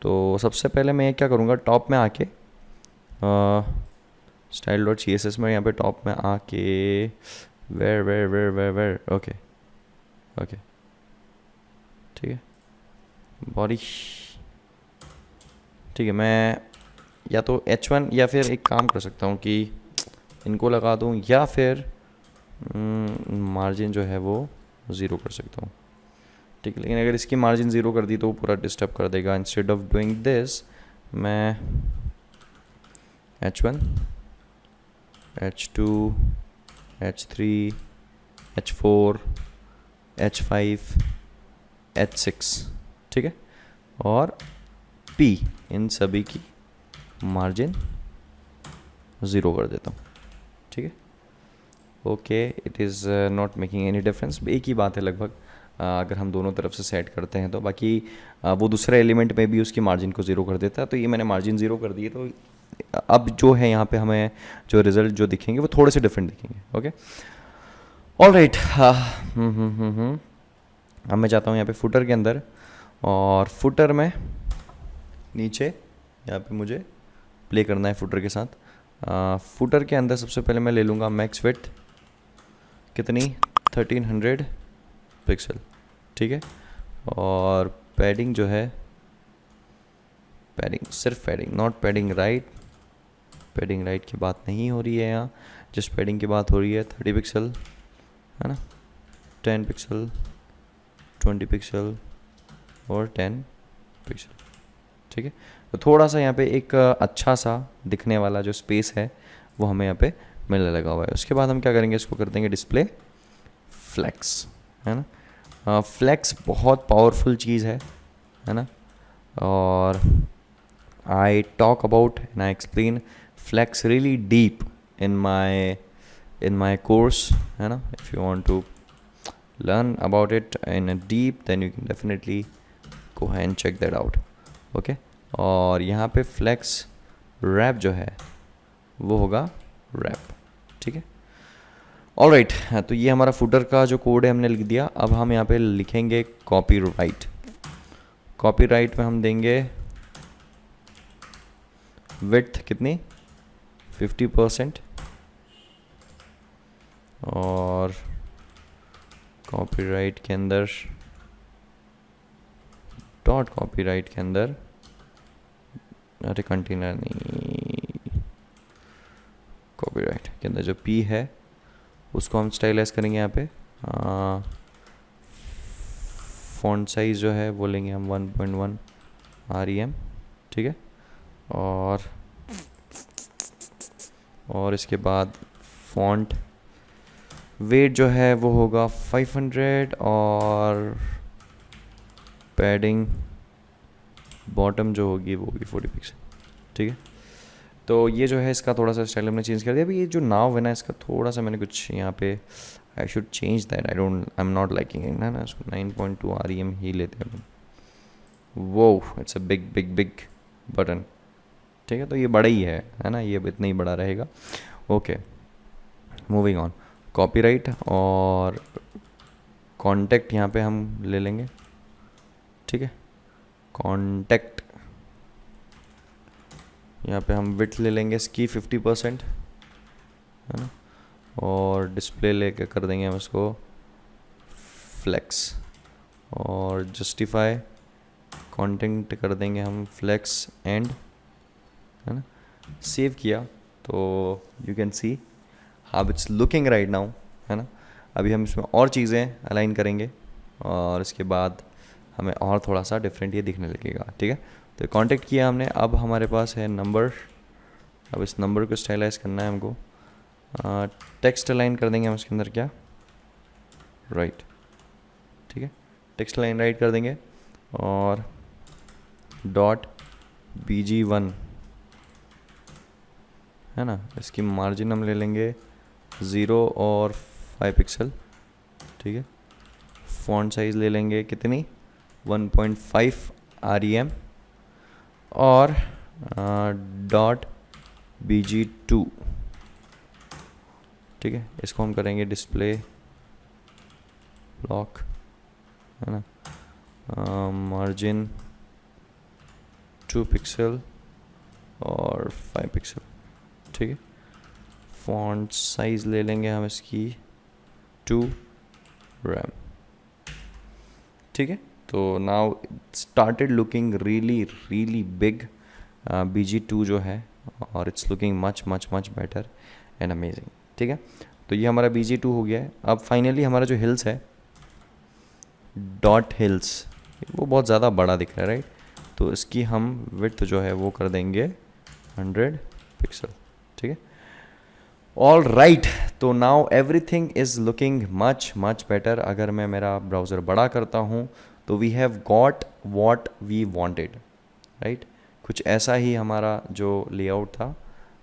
तो सबसे पहले मैं क्या करूँगा, टॉप में आके style.css में यहाँ पे टॉप में आके वेर ओके ठीक है, बॉडी, ठीक है। मैं या तो h1 या फिर एक काम कर सकता हूँ कि इनको लगा दूँ, या फिर मार्जिन जो है वो ज़ीरो कर सकता हूँ। ठीक है, लेकिन अगर इसकी मार्जिन ज़ीरो कर दी तो वो पूरा डिस्टर्ब कर देगा। इंस्टेड ऑफ डूइंग दिस मैं h1, h2, h3, h4, h5, h6, ठीक है, और p इन सभी की मार्जिन ज़ीरो कर देता हूँ। ठीक है, okay, it is not making any difference, एक ही बात है लगभग अगर हम दोनों तरफ से सेट करते हैं तो। बाकी वो दूसरे एलिमेंट में भी उसकी मार्जिन को ज़ीरो कर देता है, तो ये मैंने मार्जिन ज़ीरो कर दी है। तो अब जो है यहाँ पे हमें जो रिज़ल्ट जो दिखेंगे वो थोड़े से डिफरेंट दिखेंगे। ओके, ऑलराइट, अब मैं चाहता हूँ यहाँ पे फुटर के अंदर, और फुटर में नीचे यहाँ पे मुझे प्ले करना है फुटर के साथ। फुटर के अंदर सबसे पहले मैं ले लूँगा मैक्स विड्थ कितनी, 1300 पिक्सल, ठीक है। और पैडिंग जो है, पैडिंग सिर्फ padding, not padding right, padding right की बात नहीं हो रही है यहाँ, जस्ट पैडिंग की बात हो रही है। 30 पिक्सल, है ना, 10 पिक्सल, 20 पिक्सल और 10 पिक्सल, ठीक है। तो थोड़ा सा यहाँ पे एक अच्छा सा दिखने वाला जो स्पेस है वो हमें यहाँ पे मिलने लगा हुआ है। उसके बाद हम क्या करेंगे, इसको कर देंगे डिस्प्ले फ्लैक्स, है ना। फ्लैक्स बहुत पावरफुल चीज़ है ना। और I talk about and I explain flex really deep in my course, है ना। If you want to learn about it in a deep, then you can definitely go ahead and check that out. Okay, और यहाँ पे flex wrap जो है वो होगा wrap, ठीक है। ऑलराइट, तो ये हमारा फुटर का जो कोड है हमने लिख दिया। अब हम यहाँ पे लिखेंगे कॉपीराइट। कॉपीराइट में हम देंगे विड्थ कितनी, 50%, और कॉपीराइट के अंदर, डॉट कॉपीराइट के अंदर, अरे कंटेनर नहीं, कॉपीराइट के अंदर जो p है उसको हम स्टाइलाइज करेंगे यहाँ पे फ़ॉन्ट साइज़ जो है वो लेंगे हम 1.1 REM, ठीक है। और इसके बाद फ़ॉन्ट वेट जो है वो होगा 500 और पैडिंग बॉटम जो होगी वो होगी 40 पिक्सल, ठीक है। तो ये जो है इसका थोड़ा सा स्टाइल हमने चेंज कर दिया। अभी ये जो नाव है ना इसका थोड़ा सा मैंने कुछ यहाँ पे I should change that, I am not liking it ना इसको 9.2 REM ही लेते हैं। वो it's a big big big button, ठीक है। तो ये बड़ा ही है ना, ये इतना ही बड़ा रहेगा। Okay, moving on. कॉपीराइट और कॉन्टेक्ट यहाँ पे हम ले लेंगे, ठीक है। कॉन्टेक्ट यहाँ पे हम विड्थ ले लेंगे इसकी 50%, है ना। और डिस्प्ले लेके कर देंगे हम इसको फ्लेक्स, और जस्टिफाई कंटेंट कर देंगे हम फ्लेक्स एंड, है ना। सेव किया तो you can see how it's looking right now, है ना। अभी हम इसमें और चीज़ें अलाइन करेंगे और इसके बाद हमें और थोड़ा सा डिफरेंट ये दिखने लगेगा, ठीक है। तो कांटेक्ट किया हमने, अब हमारे पास है नंबर। अब इस नंबर को स्टाइलाइज करना है हमको। टेक्स्ट अलाइन कर देंगे हम इसके अंदर, क्या राइट, ठीक है। टेक्स्ट लाइन राइट कर देंगे और .bg1, है ना। इसकी मार्जिन हम ले लेंगे 0 और 5 पिक्सल, ठीक है। फॉन्ट साइज़ ले लेंगे कितनी 1.5 REM और .bg2, ठीक है। इसको हम करेंगे डिस्प्ले ब्लॉक, है ना। मार्जिन 2 पिक्सल और 5 पिक्सल, ठीक है। फॉन्ट साइज़ ले लेंगे हम इसकी 2 RAM, ठीक है। तो now started looking really really big BG2 जो है, और it's looking much much much better and amazing, ठीक है। तो ये हमारा BG2 हो गया है। अब फाइनली हमारा जो हिल्स है डॉट हिल्स, वो बहुत ज़्यादा बड़ा दिख रहा है राइट। तो इसकी हम विड्थ जो है वो कर देंगे 100 पिक्सल, ठीक है। ऑल राइट, तो now everything is looking much much better. अगर मैं मेरा ब्राउज़र बड़ा करता हूँ तो we have got what we wanted, right. कुछ ऐसा ही हमारा जो लेआउट था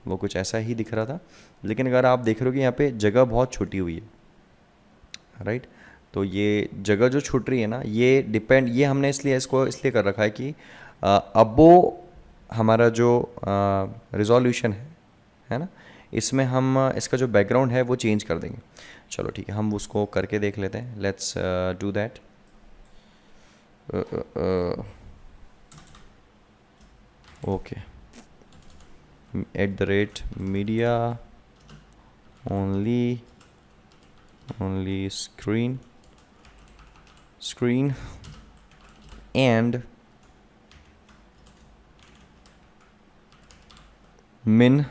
वो कुछ ऐसा ही दिख रहा था, लेकिन अगर आप देख रहे हो कि यहाँ पे जगह बहुत छोटी हुई है, राइट। तो ये जगह जो छूट रही है ना, ये डिपेंड, ये हमने इसको इसलिए कर रखा है कि अब वो हमारा जो रिजोल्यूशन है ना, इसमें हम इसका जो बैकग्राउंड है वो चेंज कर देंगे। चलो ठीक है, हम उसको करके देख लेते हैं। Let's do that. Okay, @media only screen and min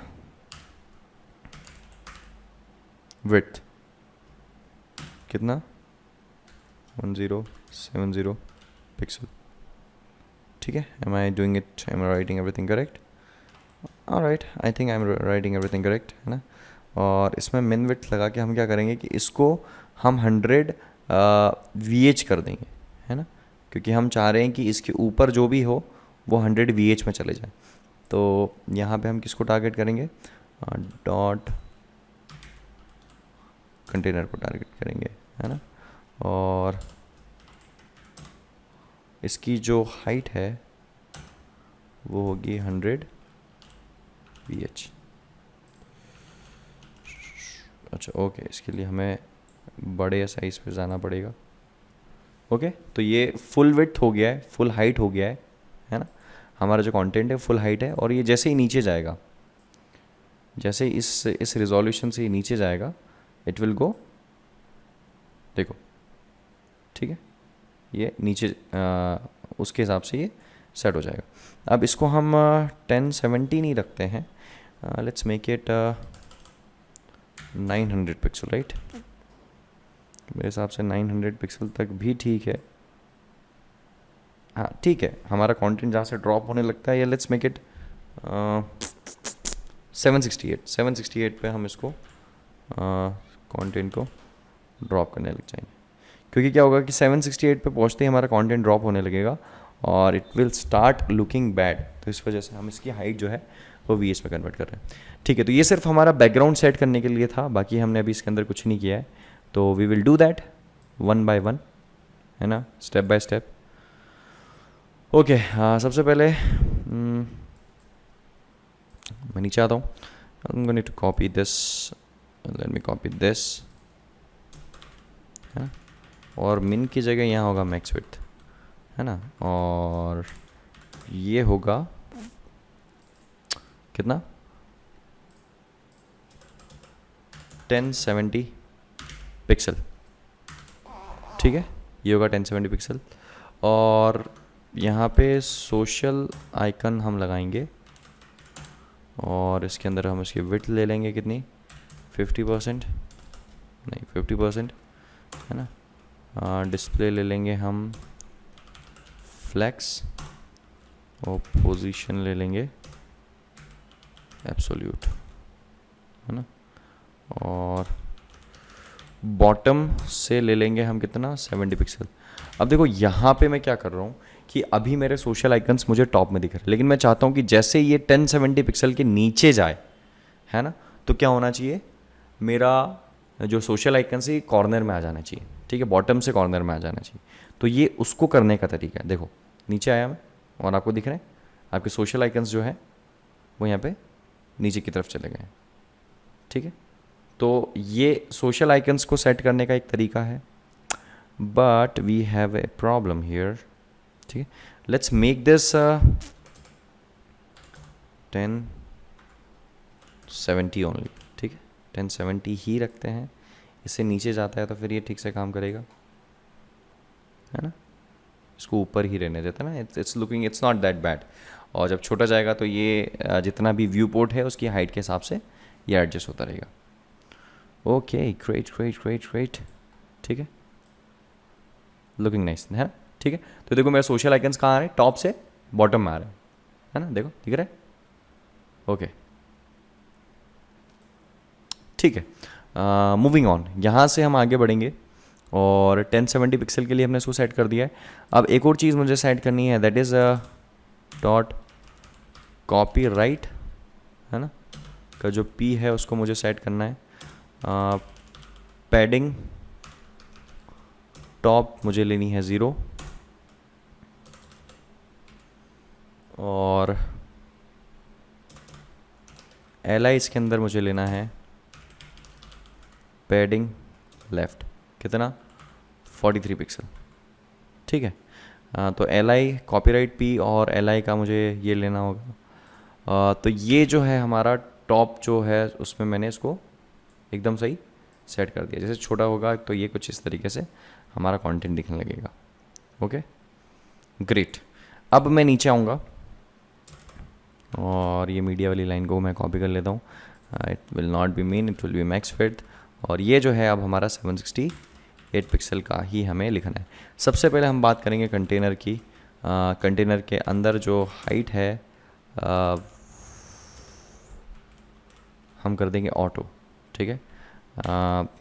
width कितना 1070 पिक्सल, ठीक है। am I writing everything correct? Alright, I think I'm writing everything correct, है ना। और इसमें min width लगा के हम क्या करेंगे कि इसको हम 100 VH कर देंगे, है ना, क्योंकि हम चाह रहे हैं कि इसके ऊपर जो भी हो वो 100 VH में चले जाए। तो यहाँ पे हम किसको टारगेट करेंगे, डॉट कंटेनर को टारगेट करेंगे, है ना। और इसकी जो हाइट है वो होगी 100 VH। अच्छा ओके, इसके लिए हमें बड़े साइज़ पे जाना पड़ेगा। ओके, तो ये फुल विड्थ हो गया है, फुल हाइट हो गया है ना। हमारा जो कंटेंट है फुल हाइट है, और ये जैसे ही नीचे जाएगा, जैसे इस रिजोल्यूशन से नीचे जाएगा, इट विल गो, देखो ठीक है, ये नीचे उसके हिसाब से ये सेट हो जाएगा। अब इसको हम 1070 नहीं रखते हैं, let's make it 900 pixel, right. मेरे हिसाब से 900 पिक्सल तक भी ठीक है, हाँ ठीक है, हमारा कंटेंट जहाँ से ड्रॉप होने लगता है, या लेट्स मेक इट 768 पे हम इसको कंटेंट को ड्रॉप करने लग जाएंगे, क्योंकि क्या होगा कि 768 पे पहुँचते ही हमारा कंटेंट ड्रॉप होने लगेगा और it will start looking bad. तो इस वजह से हम इसकी हाइट जो है वो VS में कन्वर्ट कर रहे हैं। ठीक है, तो ये सिर्फ हमारा बैकग्राउंड सेट करने के लिए था, बाकी हमने अभी इसके अंदर कुछ नहीं किया है। तो we will do that one by one, है ना, स्टेप बाय स्टेप। ओके, सबसे पहले मैं नीचे आता हूँ। I'm going to copy this, let me copy this, है ना, और मिन की जगह यहाँ होगा मैक्स विड्थ, है ना, और ये होगा कितना 1070 पिक्सल। ठीक है, ये होगा 1070 पिक्सल। और यहाँ पे सोशल आइकन हम लगाएंगे और इसके अंदर हम इसकी विड्थ ले लेंगे कितनी, 50%, नहीं 50%, है ना। डिस्प्ले ले लेंगे हम फ्लैक्स और पोजीशन ले लेंगे एब्सोल्यूट, है ना, और बॉटम से ले लेंगे हम कितना 70 पिक्सल। अब देखो यहाँ पे मैं क्या कर रहा हूँ कि अभी मेरे सोशल आइकन्स मुझे टॉप में दिख रहे हैं, लेकिन मैं चाहता हूँ कि जैसे ये 1070 पिक्सल के नीचे जाए, है ना, तो क्या होना चाहिए, मेरा जो सोशल आइकन है कॉर्नर में आ जाना चाहिए। ठीक है, बॉटम से कॉर्नर में आ जाना चाहिए। तो ये उसको करने का तरीका है। देखो नीचे आया मैं और आपको दिख रहे हैं आपके सोशल आइकन्स जो है वो यहाँ पे नीचे की तरफ चले गए हैं। ठीक है, तो ये सोशल आइकन्स को सेट करने का एक तरीका है, but we have a problem here. ठीक है, लेट्स मेक दिस 1070 ओनली। ठीक है, 1070 ही रखते हैं, इससे नीचे जाता है तो फिर ये ठीक से काम करेगा, है ना। इसको ऊपर ही रहने देता है ना, it's looking, it's not that bad. और जब छोटा जाएगा तो ये जितना भी व्यू पोर्ट है उसकी हाइट के हिसाब से ये एडजस्ट होता रहेगा। Okay, great great great great. ठीक है, लुकिंग नाइस, है ना। ठीक है, तो देखो मेरे सोशल आइकन्स कहाँ आ रहे हैं, टॉप से बॉटम में आ रहे हैं, है ना, देखो दिख रहा है। ओके ठीक है, मूविंग ऑन, यहाँ से हम आगे बढ़ेंगे और 1070 पिक्सल के लिए हमने इसको सेट कर दिया है। अब एक और चीज़ मुझे सेट करनी है, that is dot copy right, है ना, का जो P है उसको मुझे सेट करना है। पैडिंग टॉप मुझे लेनी है 0 और LI इसके अंदर मुझे लेना है पैडिंग लेफ्ट, कितना 43 पिक्सल। ठीक है, तो LI कॉपीराइट P और LI का मुझे ये लेना होगा। तो ये जो है हमारा टॉप जो है उसमें मैंने इसको एकदम सही सेट कर दिया। जैसे छोटा होगा तो ये कुछ इस तरीके से हमारा कंटेंट दिखने लगेगा। ओके ग्रेट, अब मैं नीचे आऊँगा और ये मीडिया वाली लाइन को मैं कॉपी कर लेता हूँ। It will not be mean, it will B max width, और ये जो है अब हमारा 768 पिक्सल का ही हमें लिखना है। सबसे पहले हम बात करेंगे कंटेनर की। कंटेनर के अंदर जो हाइट है हम कर देंगे ऑटो। ठीक है,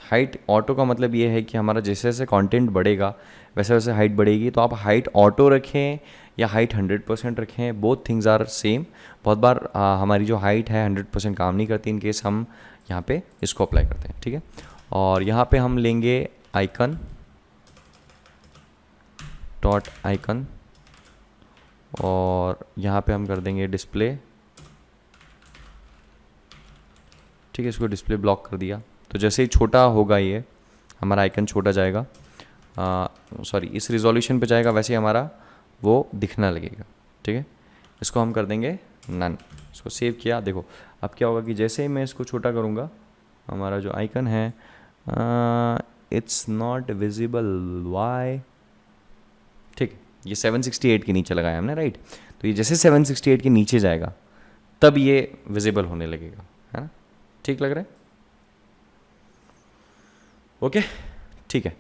हाइट ऑटो का मतलब ये है कि हमारा जैसे जैसे कंटेंट बढ़ेगा वैसे वैसे हाइट बढ़ेगी। तो आप हाइट ऑटो रखें या हाइट 100% रखें, बोथ थिंग्स आर सेम। बहुत बार हमारी जो हाइट है 100% काम नहीं करती, इन केस हम यहाँ पे इसको अप्लाई करते हैं। ठीक है, और यहाँ पे हम लेंगे आइकन डॉट आइकन और यहाँ पे हम कर देंगे डिस्प्ले। ठीक है, इसको डिस्प्ले ब्लॉक कर दिया। तो जैसे ही छोटा होगा ये हमारा आइकन छोटा जाएगा, सॉरी इस रिजोल्यूशन पे जाएगा, वैसे ही हमारा वो दिखना लगेगा। ठीक है, इसको हम कर देंगे नन। इसको सेव किया। देखो अब क्या होगा कि जैसे ही मैं इसको छोटा करूँगा हमारा जो आइकन है इट्स नॉट विजिबल, वाई। ठीक है, ये 768 के नीचे लगाया हमने, राइट। तो ये जैसे 768 के नीचे जाएगा तब ये विजिबल होने लगेगा, है ना। ठीक लग रहा है? ओके ठीक है,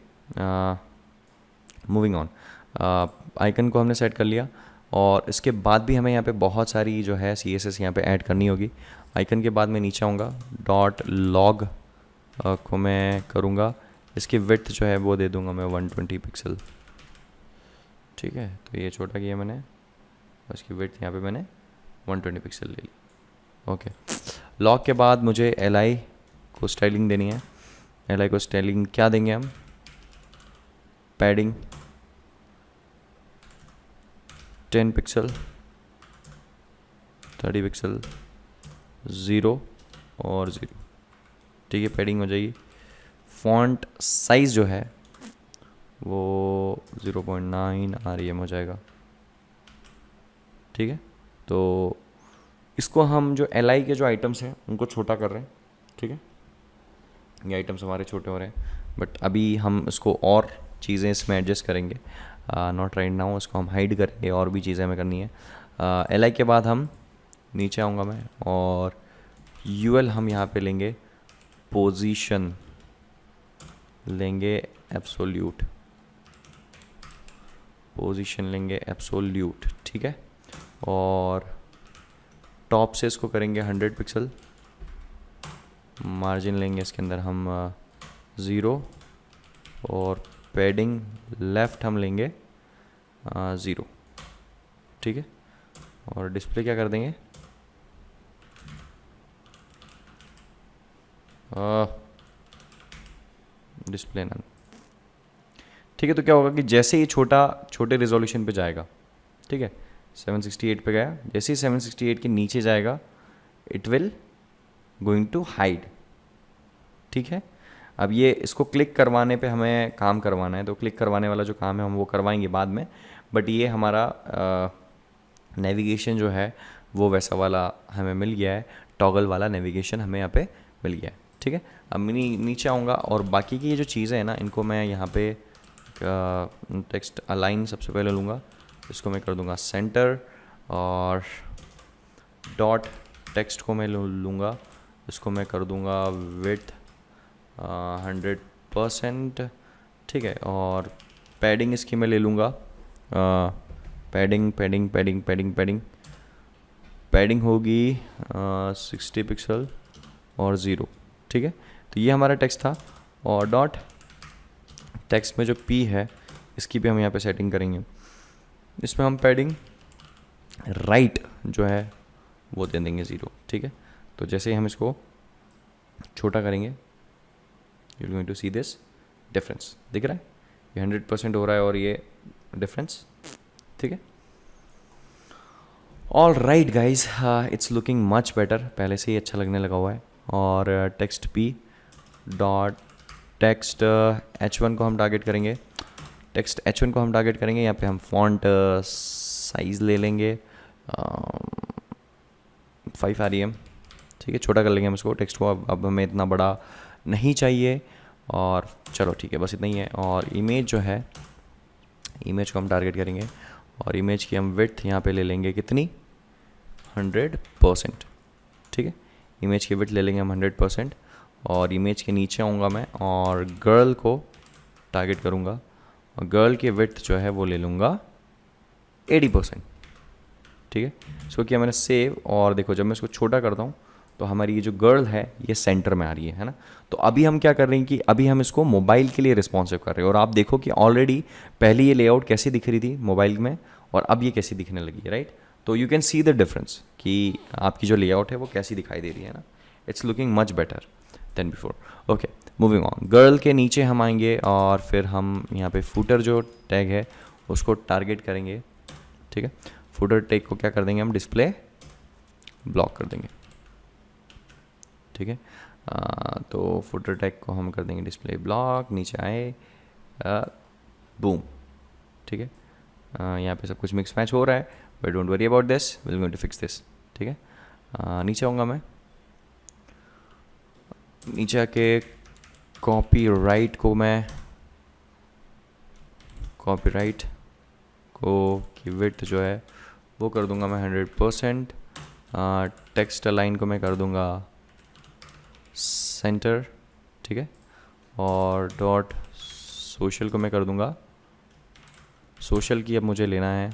मूविंग ऑन। आइकन को हमने सेट कर लिया और इसके बाद भी हमें यहाँ पे बहुत सारी जो है CSS यहाँ पे ऐड करनी होगी। आइकन के बाद मैं नीचे आऊँगा, डॉट लॉग को मैं करूँगा, इसकी विड्थ जो है वो दे दूँगा मैं 120 पिक्सल। ठीक है, तो ये छोटा किया मैंने, उसकी विड्थ यहाँ पे मैंने 120 पिक्सल ले ली। ओके, लॉग के बाद मुझे LI को स्टाइलिंग देनी है। LI को स्टाइलिंग क्या देंगे हम, पैडिंग 10 पिक्सल, 30 पिक्सल, 0 और 0। ठीक है, पैडिंग हो जाएगी। फॉन्ट साइज़ जो है वो 0.9 REM हो जाएगा। ठीक है, तो इसको हम जो LI के जो आइटम्स हैं उनको छोटा कर रहे हैं। ठीक है, ये आइटम्स हमारे छोटे हो रहे हैं, बट अभी हम इसको और चीज़ें इसमें एडजस्ट करेंगे, नॉट राइट नाउ। इसको हम हाइड करेंगे, और भी चीज़ें हमें करनी है। LI के बाद हम नीचे आऊँगा मैं, और UL हम यहाँ पे लेंगे, पोजीशन लेंगे एब्सोल्यूट, पोजीशन लेंगे एब्सोल्यूट। ठीक है, और टॉप से इसको करेंगे 100 पिक्सल, मार्जिन लेंगे इसके अंदर हम 0, और पैडिंग लेफ़्ट हम लेंगे 0। ठीक है, और डिस्प्ले क्या कर देंगे, डिस्प्ले नन। ठीक है, तो क्या होगा कि जैसे ही छोटे रिजोल्यूशन पे जाएगा, ठीक है, 768 पे गया, जैसे ही 768 के नीचे जाएगा it will going to hide. ठीक है, अब ये इसको क्लिक करवाने पे हमें काम करवाना है, तो क्लिक करवाने वाला जो काम है हम वो करवाएंगे बाद में, बट ये हमारा नेविगेशन जो है वो वैसा वाला हमें मिल गया है, टॉगल वाला नेविगेशन हमें यहाँ पे मिल गया है। ठीक है, अब मैं नीचे आऊँगा और बाकी की ये जो चीज़ें हैं ना, इनको मैं यहाँ पे टेक्स्ट अलाइन सबसे पहले लूँगा, इसको मैं कर दूँगा सेंटर, और डॉट टेक्स्ट को मैं लूँगा, इसको मैं कर दूँगा विड्थ 100%। ठीक है, और पैडिंग इसकी मैं ले लूँगा, padding padding padding padding padding padding होगी 60 पिक्सल और 0। ठीक है, तो ये हमारा टेक्स्ट था, और डॉट टेक्स्ट में जो P है इसकी भी हम यहाँ पे सेटिंग करेंगे। इसमें हम पैडिंग राइट जो है वो दे देंगे 0। ठीक है, तो जैसे ही हम इसको छोटा करेंगे you are going to see this difference, दिख रहा है, ये 100% हो रहा है और ये डिफरेंस। ठीक है, all right guys, it's looking much better, पहले से ही अच्छा लगने लगा हुआ है। और text P dot text H1 को हम टारगेट करेंगे, टेक्स्ट H1 को हम टारगेट करेंगे, यहाँ पे हम फॉन्ट साइज़ ले लेंगे 5 REM। ठीक है, छोटा कर लेंगे हम इसको, टेक्स्ट को अब हमें इतना बड़ा नहीं चाहिए, और चलो ठीक है, बस इतना ही है। और इमेज जो है, इमेज को हम टारगेट करेंगे, और इमेज की हम विड्थ यहाँ पे ले लेंगे कितनी, 100%। ठीक है, इमेज की विड्थ ले लेंगे हम 100%, और इमेज के नीचे आऊँगा मैं और गर्ल को टारगेट करूँगा, और गर्ल की विड्थ जो है वो ले लूँगा 80%। ठीक है, इसको किया मैंने सेव, और देखो जब मैं इसको छोटा करता हूँ तो हमारी ये जो गर्ल है ये सेंटर में आ रही है ना। तो अभी हम क्या कर रहे हैं कि अभी हम इसको मोबाइल के लिए रिस्पॉन्सिव कर रहे हैं, और आप देखो कि ऑलरेडी पहले ये लेआउट कैसी दिख रही थी मोबाइल में, और अब ये कैसी दिखने लगी है, राइट। तो you can see the difference कि आपकी जो लेआउट है वो कैसी दिखाई दे रही है ना। It's looking much better than before. Okay, moving on, girl के नीचे हम आएंगे, और फिर हम यहाँ पे फूटर जो टैग है उसको टारगेट करेंगे। ठीक है, फूटर टैग को क्या कर देंगे हम, डिस्प्ले ब्लॉक कर देंगे। ठीक है, तो फुटर टैग को हम कर देंगे डिस्प्ले ब्लॉक, नीचे आए बूम। ठीक है, यहाँ पे सब कुछ मिक्स मैच हो रहा है, but don't worry about this, will going to fix this. ठीक है, नीचे आऊँगा मैं, नीचे आके कॉपीराइट को की विड्थ जो है वो कर दूंगा मैं 100%। टेक्स्ट अलाइन को मैं कर दूंगा सेंटर। ठीक है, और डॉट सोशल को मैं कर दूंगा सोशल की अब मुझे लेना है,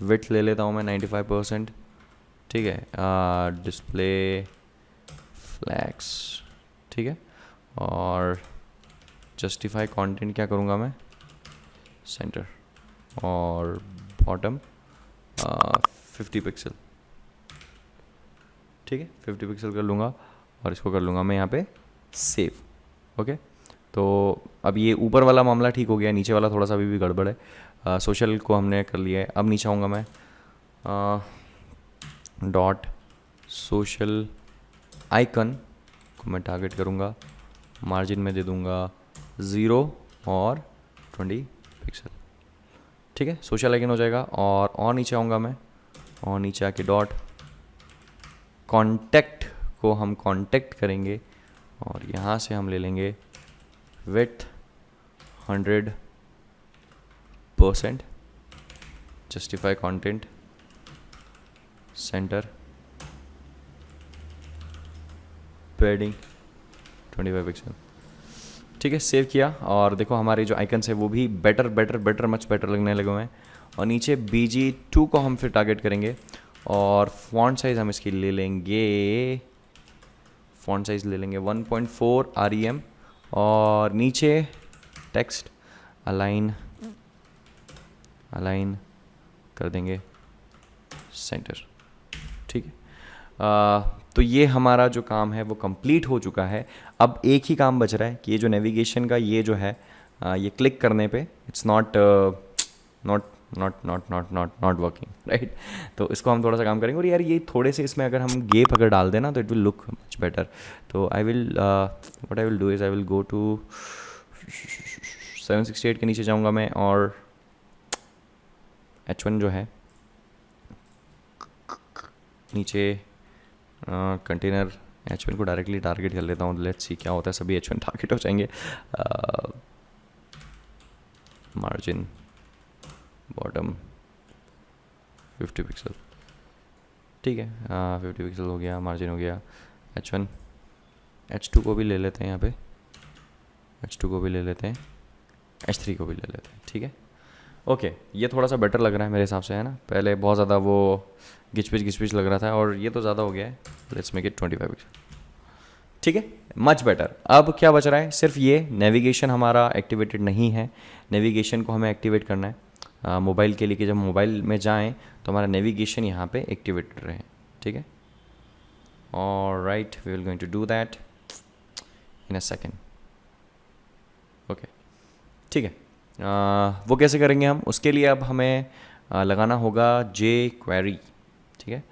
विड्थ ले लेता हूँ मैं 95%, ठीक है। डिस्प्ले फ्लैक्स, ठीक है। और जस्टिफाई कंटेंट क्या करूँगा मैं, सेंटर, और बॉटम 50 पिक्सल, ठीक है। 50 पिक्सल कर लूँगा और इसको कर लूँगा मैं यहाँ पे सेव। ओके, तो अब ये ऊपर वाला मामला ठीक हो गया, नीचे वाला थोड़ा सा अभी भी गड़बड़ है। सोशल को हमने कर लिया है। अब नीचे आऊँगा मैं, डॉट सोशल आइकन को मैं टारगेट करूँगा, मार्जिन में दे दूँगा 0 और 20 पिक्सल, ठीक है। सोशल आइकन हो जाएगा। और नीचे आऊँगा मैं, और नीचे आके डॉट कॉन्टैक्ट को हम कॉन्टैक्ट करेंगे और यहाँ से हम ले लेंगे width 100%, justify content, centre, padding 25 pixel, ठीक है। सेव किया और देखो हमारे जो आइकन्स है वो भी बेटर मच बेटर लगने लगे हुए हैं। और नीचे BG2 को हम फिर टारगेट करेंगे और फॉन्ट साइज़ हम इसकी ले लेंगे, फॉन्ट साइज़ ले लेंगे 1.4 REM। और नीचे टेक्स्ट अलाइन कर देंगे सेंटर, ठीक है। तो ये हमारा जो काम है वो कंप्लीट हो चुका है। अब एक ही काम बच रहा है कि ये जो नेविगेशन का ये जो है ये क्लिक करने पे इट्स नॉट वर्किंग, राइट। तो इसको हम थोड़ा सा काम करेंगे। और यार ये थोड़े से इसमें अगर हम गेप अगर डाल देना तो it will look much better. तो I will what I will do is I will go to 768 के नीचे जाऊंगा मैं और H1 जो है नीचे कंटेनर H1 को डायरेक्टली टारगेट कर लेता हूँ। लेट्स सी क्या होता है, सभी H1 टारगेट हो जाएंगे। मार्जिन बॉटम 50 पिक्सल, ठीक है। 50 पिक्सल हो गया, मार्जिन हो गया। H1 H2 को भी ले लेते हैं, यहाँ पे H2 को भी ले लेते हैं, H3 को भी ले लेते हैं, ठीक है। ओके, ये थोड़ा सा बेटर लग रहा है मेरे हिसाब से, है ना। पहले बहुत ज़्यादा वो घिच लग रहा था और ये तो ज़्यादा हो गया है। लेट्स मेक इट 25 पिक्सल, ठीक है, मच बेटर। अब क्या बच रहा है, सिर्फ ये नेविगेशन हमारा एक्टिवेटेड नहीं है। नेविगेशन को हमें एक्टिवेट करना है मोबाइल के लिए, कि जब मोबाइल में जाएं तो हमारा नेविगेशन यहाँ पे एक्टिवेटेड रहे, ठीक है। और right, we will going to do that in a second. Okay, ठीक है। वो कैसे करेंगे हम, उसके लिए अब हमें लगाना होगा jQuery, ठीक है।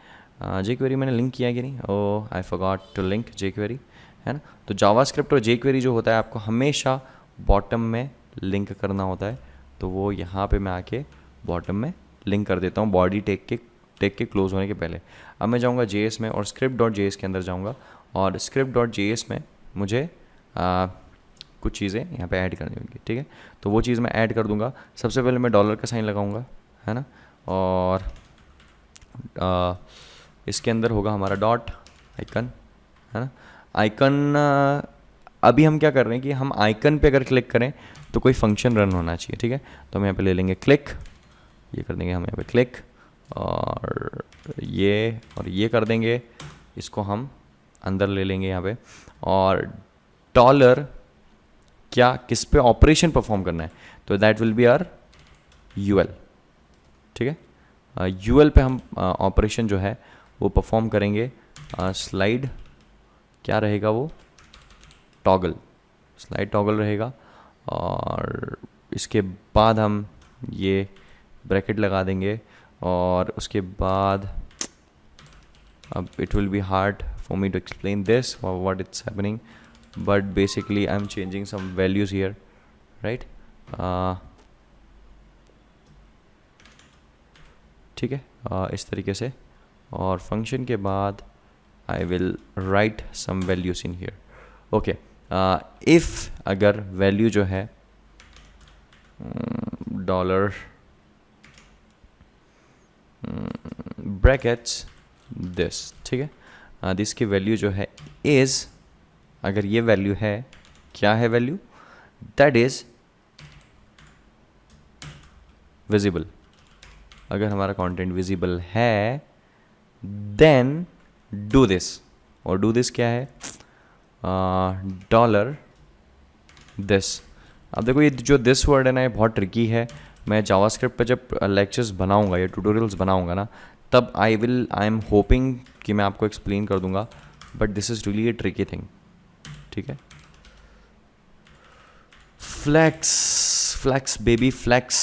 jQuery मैंने लिंक किया है कि नहीं, oh I forgot to link jQuery, है ना। तो जावास्क्रिप्ट और jQuery जो होता है आपको हमेशा बॉटम में लिंक करना होता है। तो वो यहाँ पे मैं आके बॉटम में लिंक कर देता हूँ बॉडी टेक के क्लोज होने के पहले। अब मैं जाऊँगा JS में और script.js के अंदर जाऊँगा और script.js में मुझे कुछ चीज़ें यहाँ पे ऐड करनी होंगी, ठीक है। तो वो चीज़ मैं ऐड कर दूँगा। सबसे पहले मैं डॉलर का साइन लगाऊँगा, है ना। और इसके अंदर होगा हमारा डॉट आइकन, है ना। आइकन अभी हम क्या कर रहे हैं कि हम आइकन पे अगर क्लिक करें तो कोई फंक्शन रन होना चाहिए, ठीक है। तो हम यहाँ पे ले लेंगे क्लिक, ये कर देंगे हम यहाँ पे क्लिक, और ये कर देंगे। इसको हम अंदर ले लेंगे यहाँ पे। और डॉलर क्या किस पे ऑपरेशन परफॉर्म करना है, तो that will be our UL, ठीक है। UL पे हम ऑपरेशन जो है वो परफॉर्म करेंगे। स्लाइड क्या रहेगा, वो टॉगल, स्लाइड टॉगल रहेगा। और इसके बाद हम ये ब्रैकेट लगा देंगे और उसके बाद अब it will be hard for me to explain this what it's happening, but basically I'm changing some values here, right। ठीक है, इस तरीके से। और फंक्शन के बाद I will write some values in here, okay। if अगर वैल्यू जो है डॉलर ब्रैकेट्स दिस, ठीक है। दिस की वैल्यू जो है इज़, अगर ये वैल्यू है, क्या है वैल्यू, दैट इज विजिबल, अगर हमारा कंटेंट विजिबल है देन डू दिस, और डू दिस क्या है, डॉलर दिस। अब देखो ये जो दिस वर्ड है ना, ये बहुत ट्रिकी है। मैं जावास्क्रिप्ट पे जब लेक्चर्स बनाऊंगा या ट्यूटोरियल्स बनाऊंगा ना, तब आई एम होपिंग कि मैं आपको एक्सप्लेन कर दूंगा, but this is really a tricky thing, ठीक है। फ्लैक्स फ्लैक्स बेबी फ्लैक्स,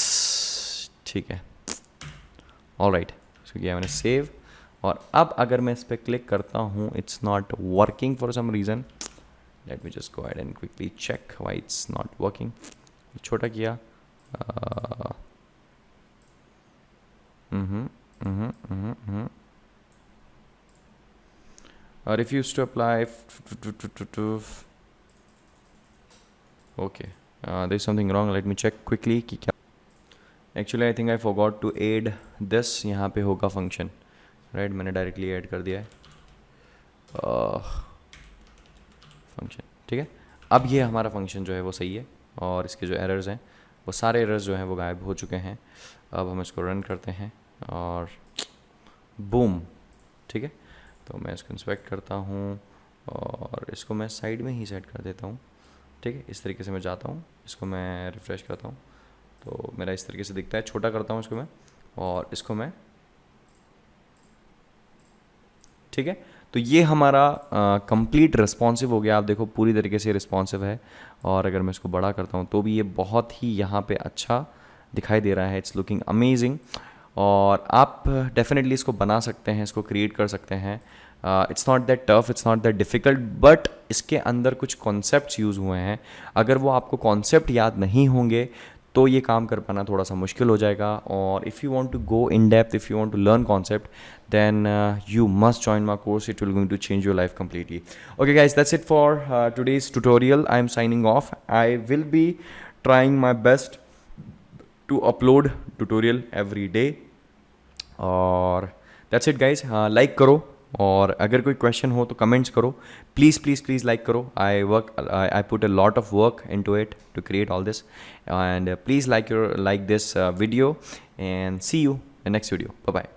ठीक है, ऑल राइट। सो किया मैंने सेव, और अब अगर मैं इस पर क्लिक करता हूँ, it's not working for some reason. Let me just go ahead and quickly check why it's not working. छोटा किया, और if use to apply, okay, there is something wrong, let me check quickly कि क्या। Actually I think I forgot to add this, यहाँ पे होगा function, right, मैंने directly add कर दिया है फंक्शन, ठीक है। अब ये हमारा फंक्शन जो है वो सही है, और इसके जो एरर्स हैं वो सारे एरर्स जो हैं वो गायब हो चुके हैं। अब हम इसको रन करते हैं और बूम, ठीक है। तो मैं इसको इंस्पेक्ट करता हूँ और इसको मैं साइड में ही सेट कर देता हूँ, ठीक है। इस तरीके से मैं जाता हूँ, इसको मैं रिफ़्रेश करता हूँ तो मेरा इस तरीके से दिखता है। छोटा करता हूँ इसको मैं, और इसको मैं, ठीक है। तो ये हमारा कंप्लीट रिस्पॉन्सिव हो गया। आप देखो पूरी तरीके से रिस्पॉन्सिव है, और अगर मैं इसको बड़ा करता हूँ तो भी ये बहुत ही यहाँ पे अच्छा दिखाई दे रहा है। इट्स लुकिंग अमेजिंग, और आप डेफिनेटली इसको बना सकते हैं, इसको क्रिएट कर सकते हैं। It's not that tough, it's not that difficult, but इसके अंदर कुछ कॉन्सेप्ट्स यूज़ हुए हैं। अगर वो आपको कॉन्सेप्ट याद नहीं होंगे तो ये काम कर पाना थोड़ा सा मुश्किल हो जाएगा। और if you want to go in depth, if you want to learn concept, then you must join my course. It will going to change your life completely. Okay guys, that's it for today's tutorial. I am signing off. I will be trying my best to upload tutorial every day. और that's it guys. like करो, और अगर कोई question हो तो comments करो, please please please like करो। I put a lot of work into it to create all this, and please like this video, and see you in next video. Bye bye.